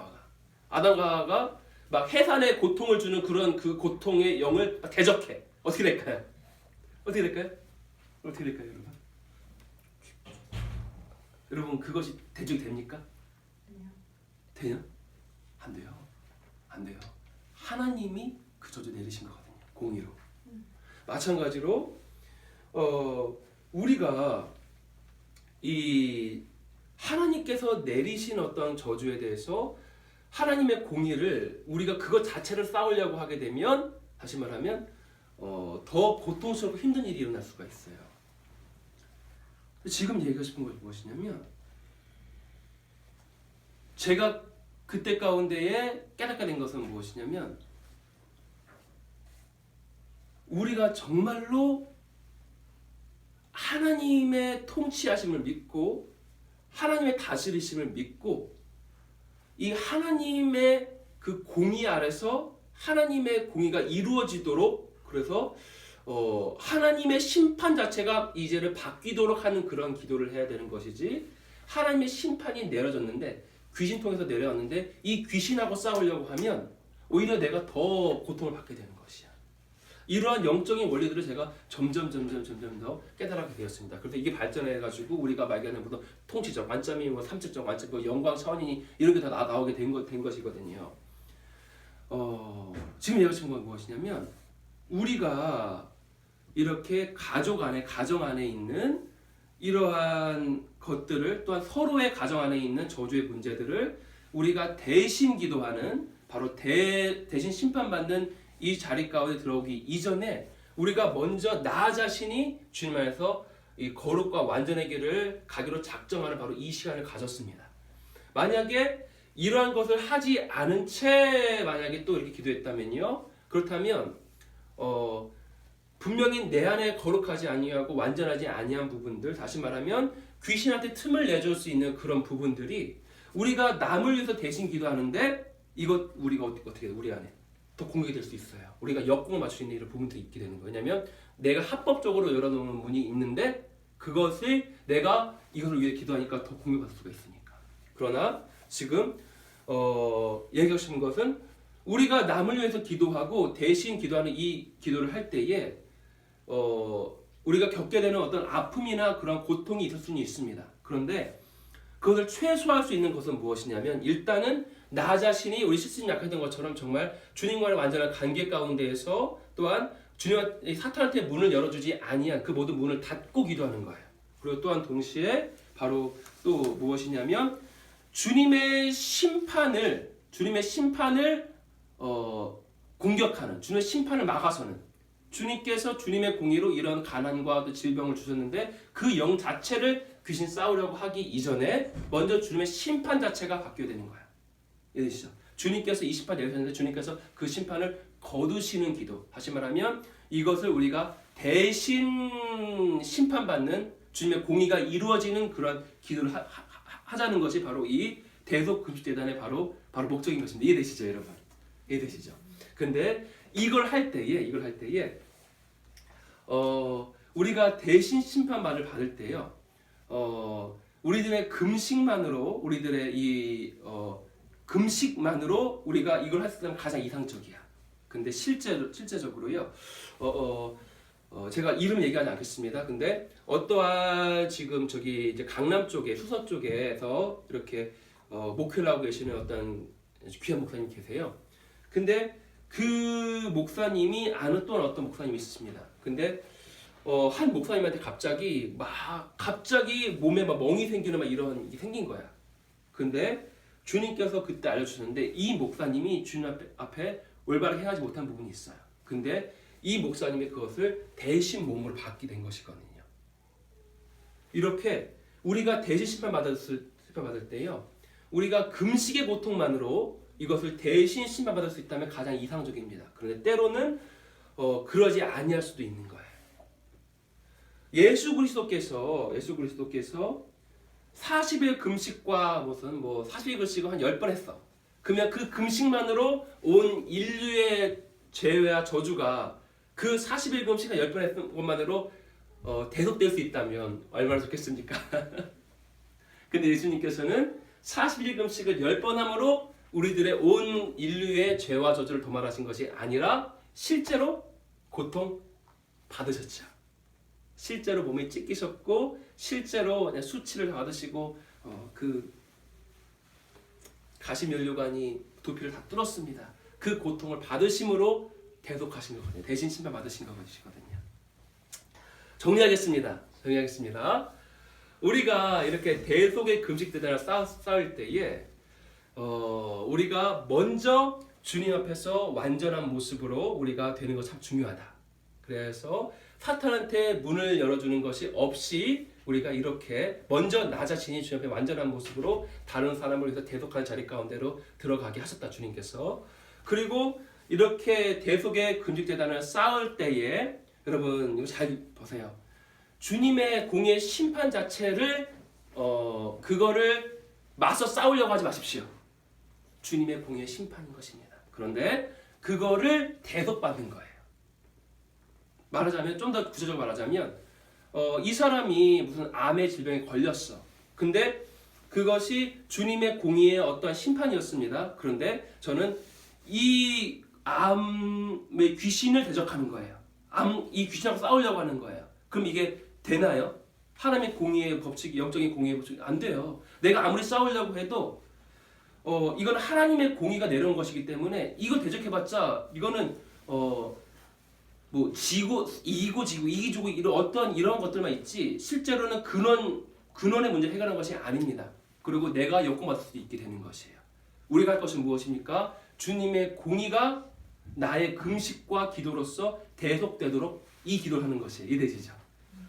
Speaker 1: 하와가 막 해산의 고통을 주는 그런 그 고통의 영을 대적해. 어떻게 될까요? 여러분? 여러분 그것이 대적이 됩니까? 돼요? 안 돼요. 하나님이 그 저주 내리신 거거든요. 공의로. 마찬가지로 우리가 이 하나님께서 내리신 어떤 저주에 대해서 하나님의 공의를 우리가 그것 자체를 쌓으려고 하게 되면 다시 말하면 더 고통스럽고 힘든 일이 일어날 수가 있어요. 지금 얘기하고 싶은 것이 무엇이냐면 제가 그때 가운데에 깨닫게 된 것은 무엇이냐면 우리가 정말로 하나님의 통치하심을 믿고 하나님의 다스리심을 믿고 이 하나님의 그 공의 아래서 하나님의 공의가 이루어지도록 그래서 하나님의 심판 자체가 이제를 바뀌도록 하는 그런 기도를 해야 되는 것이지 하나님의 심판이 내려졌는데 귀신 통해서 내려왔는데 이 귀신하고 싸우려고 하면 오히려 내가 더 고통을 받게 되는 것이야. 이러한 영적인 원리들을 제가 점점 더 깨달게 되었습니다. 그래서 이게 발전해가지고 우리가 말하는 무슨 통치적 관점이 뭐 3층적 관점, 뭐 영광 차원이니 이런 게 다 나오게 된 것이거든요. 지금 얘기하고 싶은 건 무엇이냐면 우리가 이렇게 가정 안에 있는 이러한 것들을 또한 서로의 가정 안에 있는 저주의 문제들을 우리가 대신 기도하는 바로 대신 심판받는 이 자리 가운데 들어오기 이전에 우리가 먼저 나 자신이 주님 안에서 이 거룩과 완전의 길을 가기로 작정하는 바로 이 시간을 가졌습니다. 만약에 이러한 것을 하지 않은 채 만약에 또 이렇게 기도했다면요. 그렇다면 분명히 내 안에 거룩하지 아니하고 완전하지 아니한 부분들, 다시 말하면 귀신한테 틈을 내줄 수 있는 그런 부분들이 우리가 남을 위해서 대신 기도하는데 이것 우리가 어떻게 우리 안에 더 공격이 될 수 있어요. 우리가 역공을 맞출 수 있는 이런 부분들이 있게 되는 거예요. 왜냐하면 내가 합법적으로 열어놓은 문이 있는데 그것을 내가 이것을 위해 기도하니까 더 공격받을 수가 있으니까. 그러나 지금 얘기하고 싶은 것은 우리가 남을 위해서 기도하고 대신 기도하는 이 기도를 할 때에 우리가 겪게 되는 어떤 아픔이나 그런 고통이 있을 수는 있습니다. 그런데 그것을 최소화할 수 있는 것은 무엇이냐면 일단은 나 자신이 우리 시스템 약했던 것처럼 정말 주님과의 완전한 관계 가운데에서 또한 주님과 사탄한테 문을 열어주지 아니한 그 모든 문을 닫고 기도하는 거예요. 그리고 또한 동시에 바로 또 무엇이냐면 주님의 심판을 공격하는 주님의 심판을 막아서는 주님께서 주님의 공의로 이런 가난과 또 질병을 주셨는데 그 영 자체를 귀신 싸우려고 하기 이전에 먼저 주님의 심판 자체가 바뀌어야 되는 거야. 이해되시죠? 주님께서 이 심판 내리셨는데 주님께서 그 심판을 거두시는 기도. 다시 말하면 이것을 우리가 대신 심판받는 주님의 공의가 이루어지는 그런 기도를 하자는 것이 바로 이 대속금식재단의 바로 목적인 것입니다. 이해되시죠, 여러분? 이해되시죠? 근데 이걸 할 때에 우리가 대신 심판만을 받을 때요. 우리들의 금식만으로 우리들의 이 금식만으로 우리가 이걸 할 수 있다면 가장 이상적이야. 근데 실제적으로요. 제가 이름 얘기하지 않겠습니다. 근데 어떠한 지금 저기 이제 강남 쪽에 수서 쪽에서 이렇게 목회를 하고 계시는 어떤 귀한 목사님 계세요. 근데 그 목사님이 아는 또 어떤 목사님이 있습니다. 근데 한 목사님한테 갑자기 몸에 막 멍이 생기는 막 이런 게 생긴 거야. 근데 주님께서 그때 알려주셨는데 이 목사님이 주님 앞에 올바르게 행하지 못한 부분이 있어요. 근데 이 목사님이 그것을 대신 몸으로 받게 된 것이거든요. 이렇게 우리가 대신 심판받을 때요, 우리가 금식의 고통만으로 이것을 대신 심판받을 수 있다면 가장 이상적입니다. 그런데 때로는 그러지 아니할 수도 있는 거예요. 예수 그리스도께서 40일 금식과 무슨 40일 금식을 한 10번 했어. 그러면 그 금식만으로 온 인류의 죄와 저주가 그 40일 금식을 10번 했던 것만으로 대속될 수 있다면 얼마나 좋겠습니까? 근데 예수님께서는 40일 금식을 10번 함으로 우리들의 온 인류의 죄와 저주를 도말하신 것이 아니라 실제로 고통 받으셨죠. 실제로 몸에 찢기셨고 실제로 수치를 받으시고 그 가시면류관이 두피를 다 뚫었습니다. 그 고통을 받으심으로 대속하신 거거든요. 대신 심판 받으신 것이거든요. 정리하겠습니다. 우리가 이렇게 대속의 금식대단을 쌓을 때에 우리가 먼저 주님 앞에서 완전한 모습으로 우리가 되는 거 참 중요하다. 그래서 사탄한테 문을 열어주는 것이 없이 우리가 이렇게 먼저 나 자신이 주님 앞에 완전한 모습으로 다른 사람을 위해서 대속하는 자리 가운데로 들어가게 하셨다, 주님께서. 그리고 이렇게 대속의 금식제단을 쌓을 때에 여러분 이거 잘 보세요. 주님의 공의 심판 자체를 그거를 맞서 싸우려고 하지 마십시오. 주님의 공의 심판인 것입니다. 그런데 그거를 대속받는 거예요. 말하자면 좀 더 구체적으로 말하자면 이 사람이 무슨 암의 질병에 걸렸어. 근데 그것이 주님의 공의의 어떠한 심판이었습니다. 그런데 저는 이 암의 귀신을 대적하는 거예요. 이 귀신하고 싸우려고 하는 거예요. 그럼 이게 되나요? 하나님의 공의의 법칙, 영적인 공의의 법칙 안 돼요. 내가 아무리 싸우려고 해도 이건 하나님의 공의가 내려온 것이기 때문에 이걸 대적해봤자 이거는 이기고 지고 이런 것들만 있지 실제로는 근원의 문제 해결하는 것이 아닙니다. 그리고 내가 역공받을 수도 있게 되는 것이에요. 우리가 할 것은 무엇입니까? 주님의 공의가 나의 금식과 기도로서 대속되도록 이 기도를 하는 것이에요. 이해되시죠?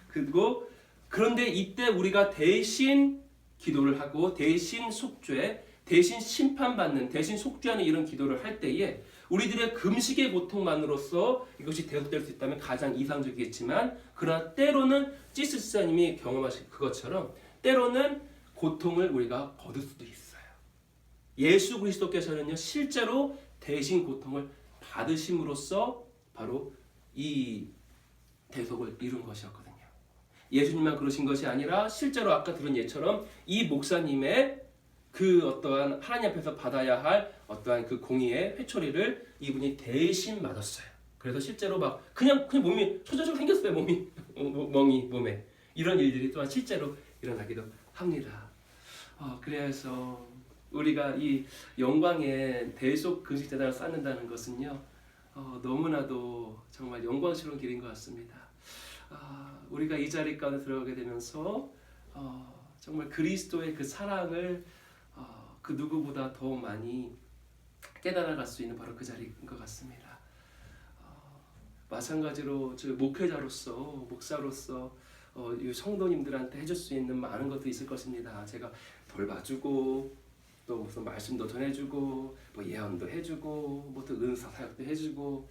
Speaker 1: 그리고 그런데 이때 우리가 대신 기도를 하고 대신 속죄, 대신 심판받는, 대신 속죄하는 이런 기도를 할 때에 우리들의 금식의 고통만으로서 이것이 대속될 수 있다면 가장 이상적이겠지만 그러나 때로는 찌스스님이 경험하신 그것처럼 때로는 고통을 우리가 거둘 수도 있어요. 예수 그리스도께서는요 실제로 대신 고통을 받으심으로써 바로 이 대속을 이룬 것이었거든요. 예수님만 그러신 것이 아니라 실제로 아까 들은 예처럼 이 목사님의 그 어떠한 하나님 앞에서 받아야 할 어떠한 그 공의의 회초리를 이분이 대신 맞았어요. 그래서 실제로 막 그냥 몸이 초조하게 생겼어요. 몸에 이런 일들이 또한 실제로 일어나기도 합니다. 그래서 우리가 이 영광의 대속 금식제단을 쌓는다는 것은요 너무나도 정말 영광스러운 길인 것 같습니다. 우리가 이 자리 가운데 들어가게 되면서 정말 그리스도의 그 사랑을 그 누구보다 더 많이 깨달아갈 수 있는 바로 그 자리인 것 같습니다. 마찬가지로 저 목회자로서 목사로서 성도님들한테 해줄 수 있는 많은 것도 있을 것입니다. 제가 돌봐주고 또 무슨 말씀도 전해주고 뭐 예언도 해주고 뭐 또 은사 사역도 해주고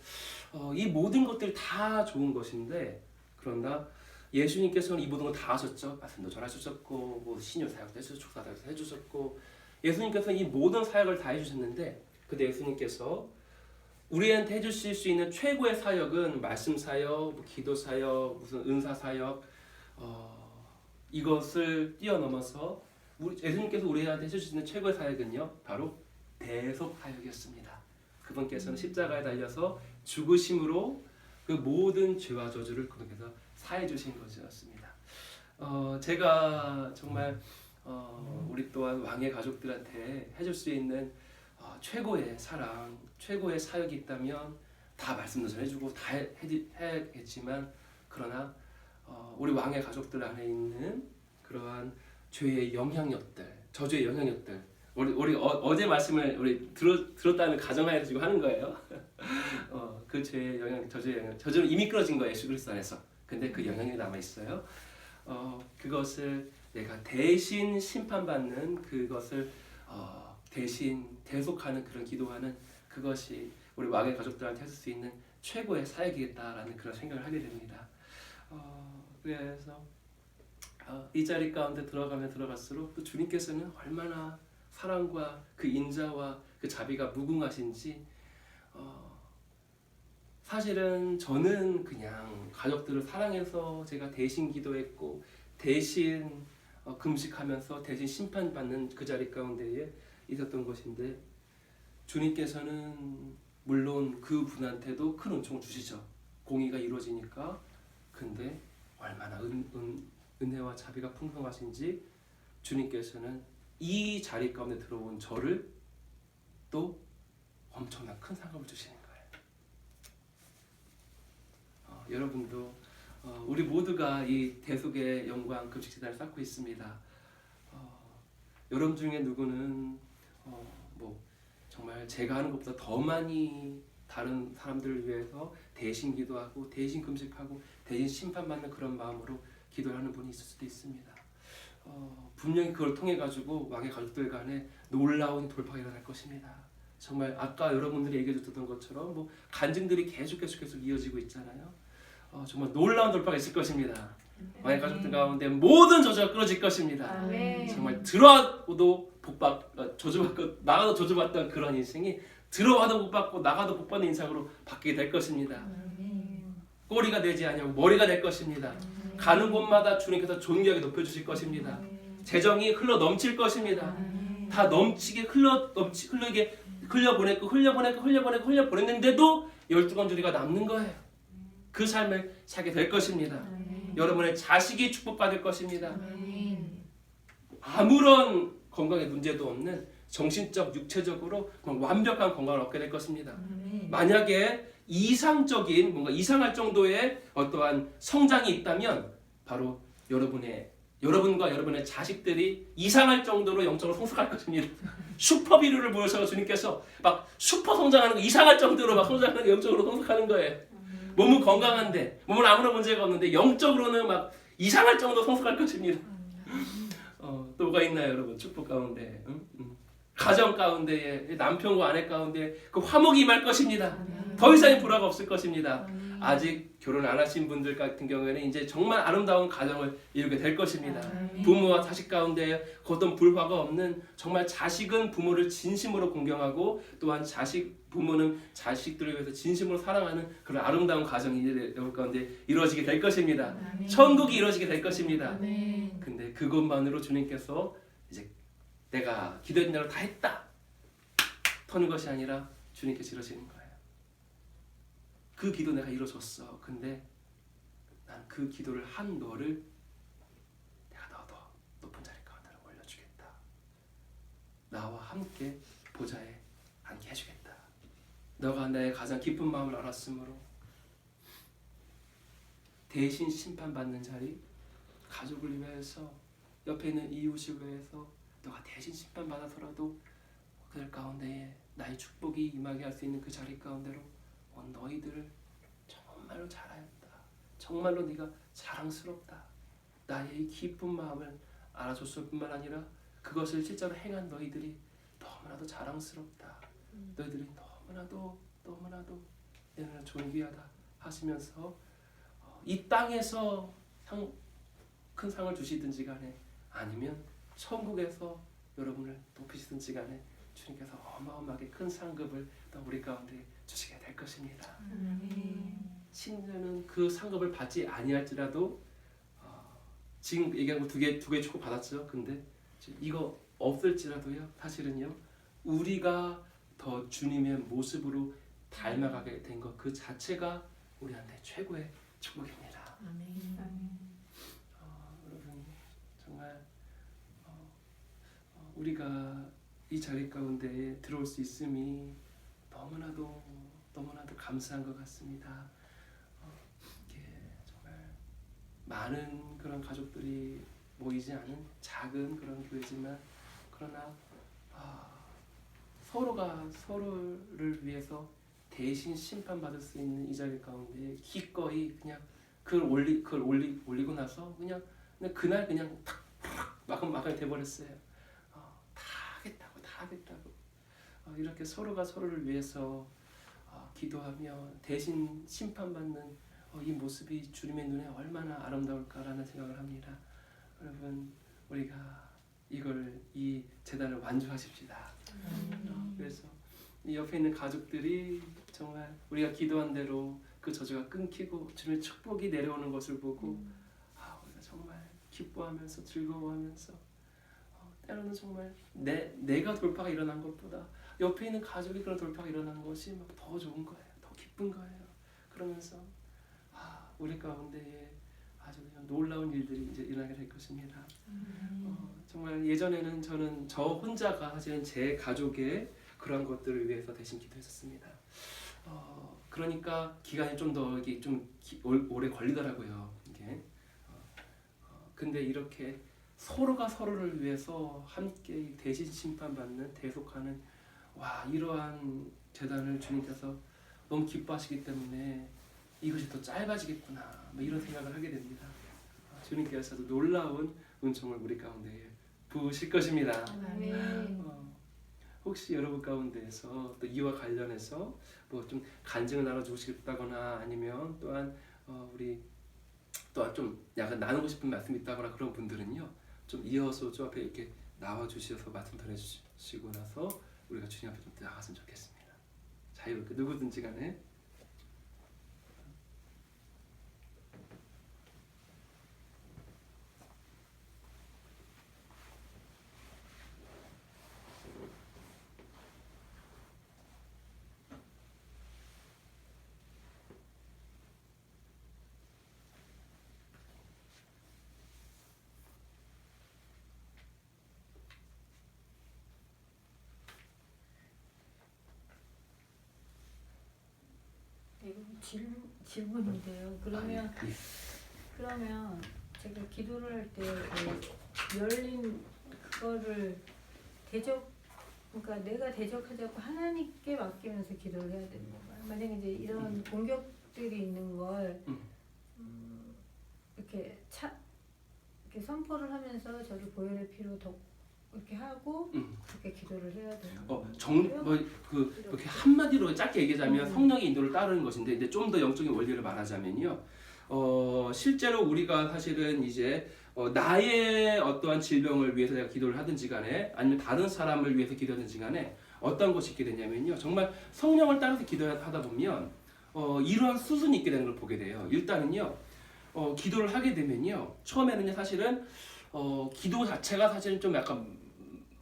Speaker 1: 이 모든 것들 다 좋은 것인데 그러나 예수님께서는 이 모든 걸 다 하셨죠. 말씀도 전하셨고 뭐 신유 사역도 해주셨고 축사 사역도 해주셨고 예수님께서는 이 모든 사역을 다 해주셨는데 근데 예수님께서 우리한테 해주실 수 있는 최고의 사역은 말씀 사역, 뭐 기도 사역, 무슨 은사 사역 이것을 뛰어넘어서 예수님께서 우리한테 해주실 수 있는 최고의 사역은요 바로 대속 사역이었습니다. 그분께서는 십자가에 달려서 죽으심으로 그 모든 죄와 저주를 그분께서 사해 주신 것이었습니다. 제가 정말 우리 또한 왕의 가족들한테 해줄 수 있는 최고의 사랑, 최고의 사역이 있다면 다 말씀도 전해주고 다 해야겠지만 그러나 우리 왕의 가족들 안에 있는 그러한 죄의 영향력들, 저주의 영향력들 우리 어제 말씀을 우리 들었다는 가정하에 지금 하는 거예요. 그 죄의 영향, 저주는 이미 끊어진 거예요, 예수 그리스도 안에서. 근데 그 영향이 남아 있어요. 그것을 내가 대신 심판받는 그것을 대신 대속하는 그런 기도하는 그것이 우리 왕의 가족들한테 했을 수 있는 최고의 사역이겠다라는 그런 생각을 하게 됩니다. 그래서 이 자리 가운데 들어가면 들어갈수록 또 주님께서는 얼마나 사랑과 그 인자와 그 자비가 무궁하신지 사실은 저는 그냥 가족들을 사랑해서 제가 대신 기도했고 대신 금식하면서 대신 심판받는 그 자리 가운데에 있었던 것인데 주님께서는 물론 그 분한테도 큰 은총을 주시죠. 공의가 이루어지니까. 근데 얼마나 은혜와 자비가 풍성하신지 주님께서는 이 자리 가운데 들어온 저를 또 엄청난 큰 상급을 주시는 거예요. 여러분도 우리 모두가 이 대속의 영광 금식제단을 쌓고 있습니다. 여러분 중에 누구는 뭐 정말 제가 하는 것보다 더 많이 다른 사람들을 위해서 대신 기도하고 대신 금식하고 대신 심판받는 그런 마음으로 기도를 하는 분이 있을 수도 있습니다. 분명히 그걸 통해 가지고 왕의 가족들 간에 놀라운 돌파가 일어날 것입니다. 정말 아까 여러분들이 얘기해 주셨던 것처럼 뭐 간증들이 계속 이어지고 있잖아요. 정말 놀라운 돌파가 있을 것입니다. 왕의 가족들 가운데 모든 저주가 끊어질 것입니다.
Speaker 2: 아멘.
Speaker 1: 정말 들어와도 저주받고 나가도 저주받던 그런 인생이 들어와도 못 받고 나가도 복 받는 인생으로 바뀌게 될 것입니다. 꼬리가 되지 아니하고 머리가 될 것입니다. 가는 곳마다 주님께서 존귀하게 높여주실 것입니다. 재정이 흘러 넘칠 것입니다. 다 넘치게 흘려보냈는데도 12건조리가 남는 거예요. 그 삶을 살게 될 것입니다. 여러분의 자식이 축복받을 것입니다. 아무런 건강에 문제도 없는 정신적, 육체적으로 완벽한 건강을 얻게 될 것입니다. 만약에 이상적인 뭔가 이상할 정도의 어떠한 성장이 있다면 바로 여러분과 여러분의 자식들이 이상할 정도로 영적으로 성숙할 것입니다. 슈퍼 비료를 보여서 주님께서 막 슈퍼 성장하는 거 이상할 정도로 막 성장하는 영적으로 성숙하는 거예요. 몸은 건강한데 몸은 아무런 문제가 없는데 영적으로는 막 이상할 정도로 성숙할 것입니다. 또 뭐가 있나요, 여러분? 축복 가운데, 가정 가운데에 남편과 아내 가운데 그 화목이 임할 것입니다. 더 이상의 불화가 없을 것입니다. 아직 결혼 안 하신 분들 같은 경우에는 이제 정말 아름다운 가정을 이루게 될 것입니다. 부모와 자식 가운데 어떤 불화가 없는 정말 자식은 부모를 진심으로 공경하고 또한 부모는 자식들을 위해서 진심으로 사랑하는 그런 아름다운 가정이 여러분 가운데 이루어지게 될 것입니다. 천국이 이루어지게 될 것입니다. 근데 그것만으로 주님께서 이제 내가 기도했던 대로 다 했다 터는 것이 아니라 주님께서 이루어지는 거예요. 그 기도 내가 이루어줬어. 근데 난 그 기도를 한 너를 내가 너도 높은 자리 가운데 올려주겠다. 나와 함께 보좌에 앉게 해주겠다. 너가 나의 가장 깊은 마음을 알았으므로 대신 심판받는 자리, 가족을 위해서 옆에 있는 이웃을 위해서 너가 대신 심판받아서라도 그들 가운데에 나의 축복이 임하게 할 수 있는 그 자리 가운데로 너희들을 정말로 잘하였다. 정말로 네가 자랑스럽다. 나의 이 기쁜 마음을 알아줬을 뿐만 아니라 그것을 실제로 행한 너희들이 너무나도 자랑스럽다. 너희들이 너무나도 내 눈에 존귀하다 하시면서 이 땅에서 큰 상을 주시든지 간에 아니면 천국에서 여러분을 높이시든지 간에 주님께서 어마어마하게 큰 상급을 또 우리 가운데 주시게 될 것입니다. 심지어는 그 상급을 받지 아니할지라도 지금 얘기한 거 두 개 축복 받았죠. 근데 이거 없을지라도요. 사실은요. 우리가 더 주님의 모습으로 닮아가게 된 것 그 자체가 우리한테 최고의 축복입니다. 여러분 정말 우리가 이 자리 가운데에 들어올 수 있음이 너무나도 감사한 것 같습니다. 정말 많은 그런 가족들이 모이지 않은 작은 그런 교회지만 그러나 서로가 서로를 위해서 대신 심판받을 수 있는 이 자리 가운데 기꺼이 그냥 그걸 올리고 나서 그냥 그날 그냥 탁 마감이 돼버렸어요. 다 하겠다고 이렇게 서로가 서로를 위해서 기도하며 대신 심판받는 이 모습이 주님의 눈에 얼마나 아름다울까라는 생각을 합니다. 여러분 우리가 이 제단을 완주하십시다. 그래서 이 옆에 있는 가족들이 정말 우리가 기도한 대로 그 저주가 끊기고 주님의 축복이 내려오는 것을 보고 우리가 정말 기뻐하면서 즐거워하면서 때로는 정말 내가 돌파가 일어난 것보다 옆에 있는 가족이 그런 돌파가 일어나는 것이 막 더 좋은 거예요. 더 기쁜 거예요. 그러면서 우리 가운데에 아주 그냥 놀라운 일들이 이제 일어나게 될 것입니다. 정말 예전에는 저는 저 혼자가 사실은 제 가족의 그런 것들을 위해서 대신 기도했었습니다. 그러니까 기간이 좀 더 이게 좀 오래 걸리더라고요. 이게. 근데 이렇게 서로가 서로를 위해서 함께 대신 심판받는 대속하는 이러한 재단을 주님께서 너무 기뻐하시기 때문에 이것이 더 짧아지겠구나 이런 생각을 하게 됩니다. 주님께서도 놀라운 은총을 우리 가운데 부으실 것입니다. 혹시 여러분 가운데에서 또 이와 관련해서 뭐 좀 간증을 나눠주고 싶다거나 아니면 또한 우리 또한 좀 약간 나누고 싶은 말씀이 있다거나 그런 분들은요 좀 이어서 저 앞에 이렇게 나와 주셔서 말씀 전해주시고 나서 우리가 주님 앞에 좀 나갔으면 좋겠습니다. 자유롭게 누구든지 간에.
Speaker 2: 질문인데요. 그러면 제가 기도를 할 때 열린 그거를 그러니까 내가 대적하자고 하나님께 맡기면서 기도를 해야 되는 건가요? 만약에 이제 이런 공격들이 있는 걸 이렇게 선포를 하면서 저를 보혈의 피로 이렇게 하고 그렇게 기도를 해야 되는 거예요?
Speaker 1: 그렇게 한마디로 짧게 얘기하자면 성령의 인도를 따르는 것인데 이제 좀 더 영적인 원리를 말하자면요. 실제로 우리가 사실은 이제 나의 어떠한 질병을 위해서 내가 기도를 하든지 간에 아니면 다른 사람을 위해서 기도하든지 간에 어떤 것이 있게 되냐면요. 정말 성령을 따라서 기도하다 보면 이러한 수순이 있게 되는 걸 보게 돼요. 일단은요. 기도를 하게 되면요. 처음에는요. 사실은 기도 자체가 사실은 좀 약간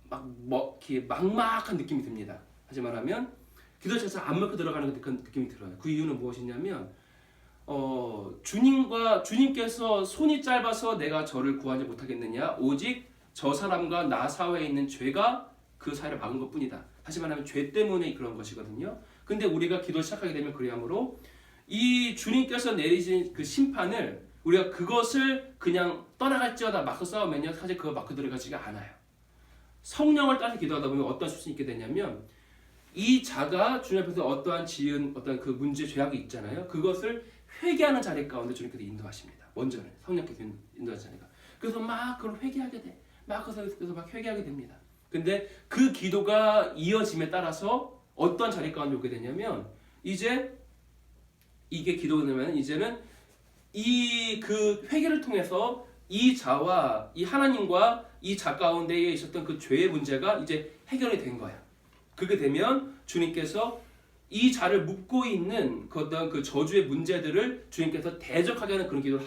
Speaker 1: 막막한 느낌이 듭니다. 다시 말하면 기도 자체가 안 먹고 들어가는 그런 느낌이 들어요. 그 이유는 무엇이냐면 주님께서 손이 짧아서 내가 저를 구하지 못하겠느냐 오직 저 사람과 나 사이에 있는 죄가 그 사이를 막은 것뿐이다. 다시 말하면 죄 때문에 그런 것이거든요. 근데 우리가 기도를 시작하게 되면 그리함으로 이 주님께서 내리신 그 심판을 우리가 그것을 그냥 떠나갈지어다 막고 싸우면요 사실 그거 막고 들어가지가 않아요. 성령을 따라서 기도하다 보면 어떤 수순이 있게 되냐면 이 자가 주님 앞에서 어떠한 지은 어떤 그 문제 죄악이 있잖아요. 그것을 회개하는 자리 가운데 주님께서 인도하십니다. 먼저는 성령께서 인도하는 자리가. 그래서 막 그걸 회개하게 돼. 그래서 막 회개하게 됩니다. 근데 그 기도가 이어짐에 따라서 어떤 자리 가운데 오게 되냐면 이제 이게 기도가 되면 이제는 이 그 회개를 통해서 이 자와 이 하나님과 이 자 가운데에 있었던 그 죄의 문제가 이제 해결이 된 거야. 그렇게 되면 주님께서 이 자를 묶고 있는 그 어떤 그 저주의 문제들을 주님께서 대적하게 하는 그런 기도를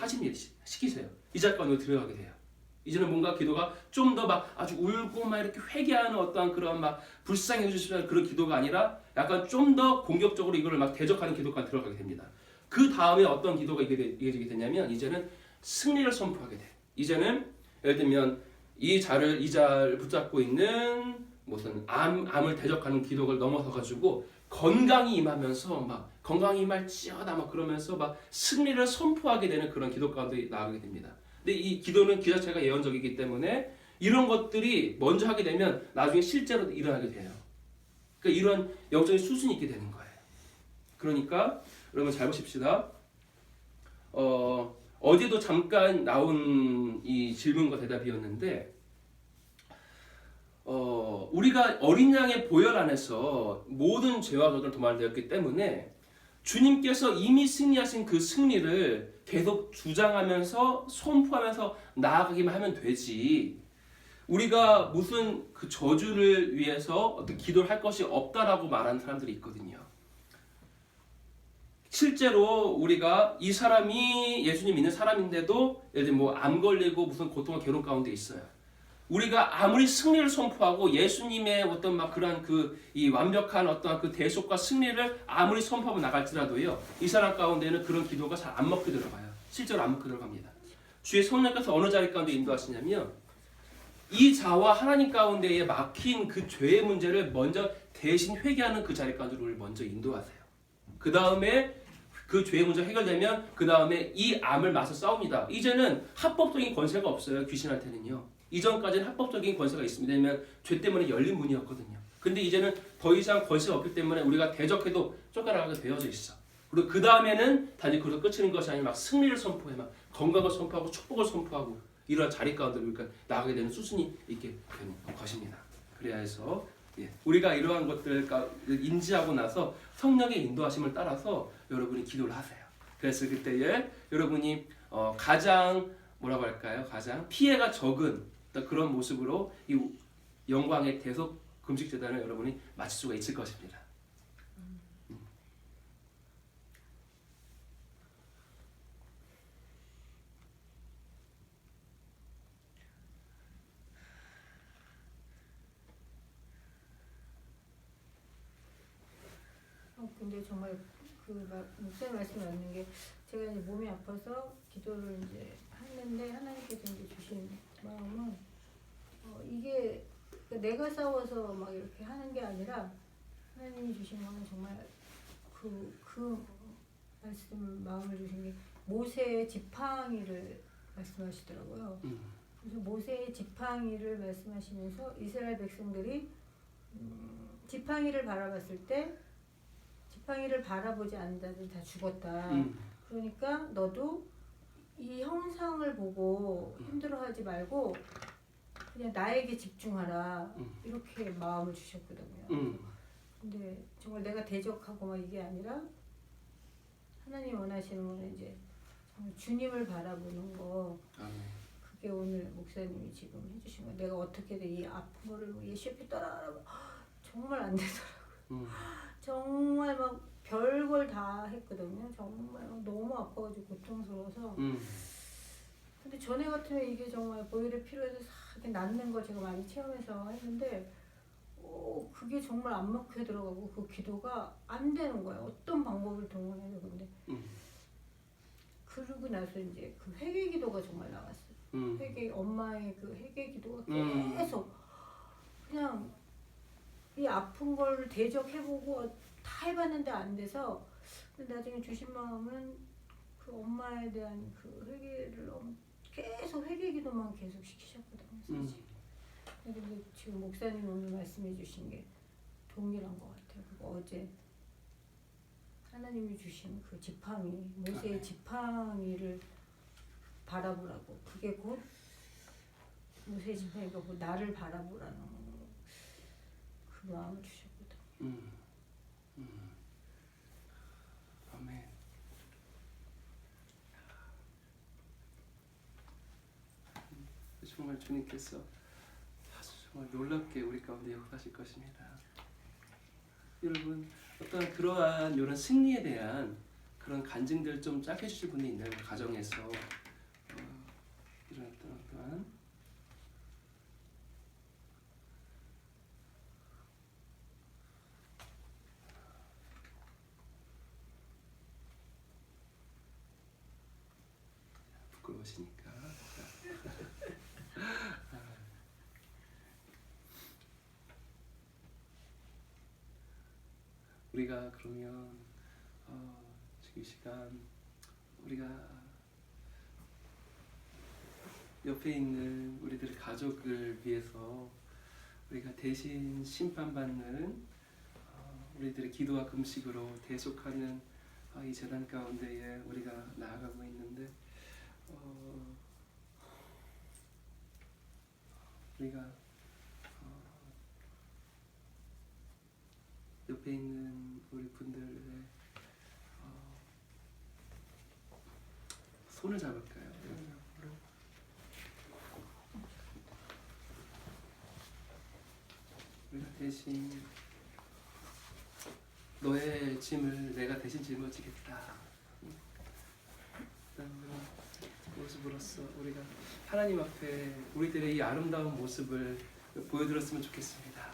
Speaker 1: 시키세요. 이 자 가운데 들어가게 돼요. 이제는 뭔가 기도가 좀 더 막 아주 울고 막 이렇게 회개하는 어떠한 그런 막 불쌍히 해주시는 그런 기도가 아니라 약간 좀 더 공격적으로 이거를 막 대적하는 기도까지 들어가게 됩니다. 그 다음에 어떤 기도가 이어지게 되냐면 이제는 승리를 선포하게 돼. 이제는 예를 들면 이 자를 붙잡고 있는 무슨 암을 대적하는 기도를 넘어서 가지고 건강이 임하면서 막 건강이 임할지어다 막 그러면서 막 승리를 선포하게 되는 그런 기도 가운데 나가게 됩니다. 근데 이 기도는 그 자체가 예언적이기 때문에 이런 것들이 먼저 하게 되면 나중에 실제로 일어나게 돼요. 그러니까 이런 영적인 수순이 있게 되는 거예요. 그러니까 여러분 잘 보십시다. 어제도 잠깐 나온 이 질문과 대답이었는데 우리가 어린 양의 보혈 안에서 모든 죄와 저주를 도말되었기 때문에 주님께서 이미 승리하신 그 승리를 계속 주장하면서 선포하면서 나아가기만 하면 되지, 우리가 무슨 그 저주를 위해서 어떤 기도를 할 것이 없다라고 말하는 사람들이 있거든요. 실제로 우리가 이 사람이 예수님 믿는 사람인데도 예를 들면 뭐 암 걸리고 무슨 고통과 괴로움 가운데 있어요. 우리가 아무리 승리를 선포하고 예수님의 어떤 막 그런 이 완벽한 어떤 그 대속과 승리를 아무리 선포하고 나갈지라도요, 이 사람 가운데는 그런 기도가 잘 안 먹혀 들어가요. 실제로 안 먹혀 들어갑니다. 주의 성령께서 어느 자리 가운데 인도하시냐면 이 자와 하나님 가운데에 막힌 그 죄의 문제를 먼저 대신 회개하는 그 자리 가운데 우리를 먼저 인도하세요. 그 다음에 그 죄의 문제가 해결되면 그 다음에 이 암을 맞서 싸웁니다. 이제는 합법적인 권세가 없어요. 귀신한테는요. 이전까지는 합법적인 권세가 있습니다. 왜냐하면 죄 때문에 열린 문이었거든요. 근데 이제는 더 이상 권세가 없기 때문에 우리가 대적해도 쫓겨나가게 되어져 있어. 그리고 그 다음에는 단지 그걸로 끝이는 것이 아니라 막 승리를 선포해, 막 건강을 선포하고 축복을 선포하고 이런 자리 가운데 우리가 나가게 되는 수순이 있게 되는 것입니다. 그래야 해서 우리가 이러한 것들을 인지하고 나서 성령의 인도하심을 따라서 여러분이 기도를 하세요. 그래서 그때에 여러분이 가장 뭐라고 할까요? 가장 피해가 적은 그런 모습으로 이 영광의 대속 금식 제단을 여러분이 마칠 수가 있을 것입니다.
Speaker 2: 근데 정말 목사님 말씀 맞는 게, 제가 이제 몸이 아파서 기도를 이제 했는데 하나님께서 이제 주신 마음은 이게 내가 싸워서 막 이렇게 하는 게 아니라 하나님이 주신 거는 정말 그 말씀 마음을 주신 게 모세의 지팡이를 말씀하시더라고요. 그래서 모세의 지팡이를 말씀하시면서 이스라엘 백성들이 지팡이를 바라봤을 때 지팡이를 바라보지 않는 자들이 다 죽었다. 그러니까 너도 이 형상을 보고 힘들어하지 말고 그냥 나에게 집중하라. 이렇게 마음을 주셨거든요. 근데 정말 내가 대적하고 막 이게 아니라 하나님 원하시는 거는 이제 정말 주님을 바라보는 거. 그게 오늘 목사님이 지금 해주신 거. 내가 어떻게든 이 아픈 거를 예수의 피 따라하라고 정말 안 되더라고요. 정말 막 별걸 다 했거든요. 정말 너무 아파가지고 고통스러워서. 근데 전에 같으면 이게 정말 보혈의 피로 해서 이렇게 낫는 거 제가 많이 체험해서 했는데 그게 정말 안 먹혀 들어가고 그 기도가 안 되는 거예요. 어떤 방법을 동원해도. 근데 그러고 나서 이제 그 회개 기도가 정말 나왔어요. 엄마의 그 회개 기도가 계속 그냥 이 아픈 걸 대적해보고 다 해봤는데 안 돼서, 나중에 주신 마음은 그 엄마에 대한 그 회개를 계속 회개 기도만 계속 시키셨거든요. 사실. 근데 지금 목사님 오늘 말씀해 주신 게 동일한 것 같아요. 그리고 어제 하나님이 주신 그 지팡이, 모세의 지팡이를 바라보라고. 그게 곧 모세의 지팡이가 곧 나를 바라보라는 그 마음을 주셨거든요.
Speaker 1: 아멘. 정말 주님께서 아주 정말 놀랍게 우리 가운데 역사하실 것입니다. 여러분, 어떤 그러한 이런 승리에 대한 그런 간증들 좀 짧게 해주실 분이 있나요? 가정에서 이런 어떠한 부끄러우시니까. 우리가 그러면 지금 이 시간 우리가 옆에 있는 우리들의 가족을 위해서 우리가 대신 심판받는 우리들의 기도와 금식으로 대속하는 이 재단 가운데에 우리가 나아가고 있는데 우리가 옆에 있는 우리 분들의 손을 잡을까요? 우리가 대신 너의 짐을 내가 대신 짊어지겠다. 그런 모습으로서 우리가 하나님 앞에 우리들의 이 아름다운 모습을 보여드렸으면 좋겠습니다.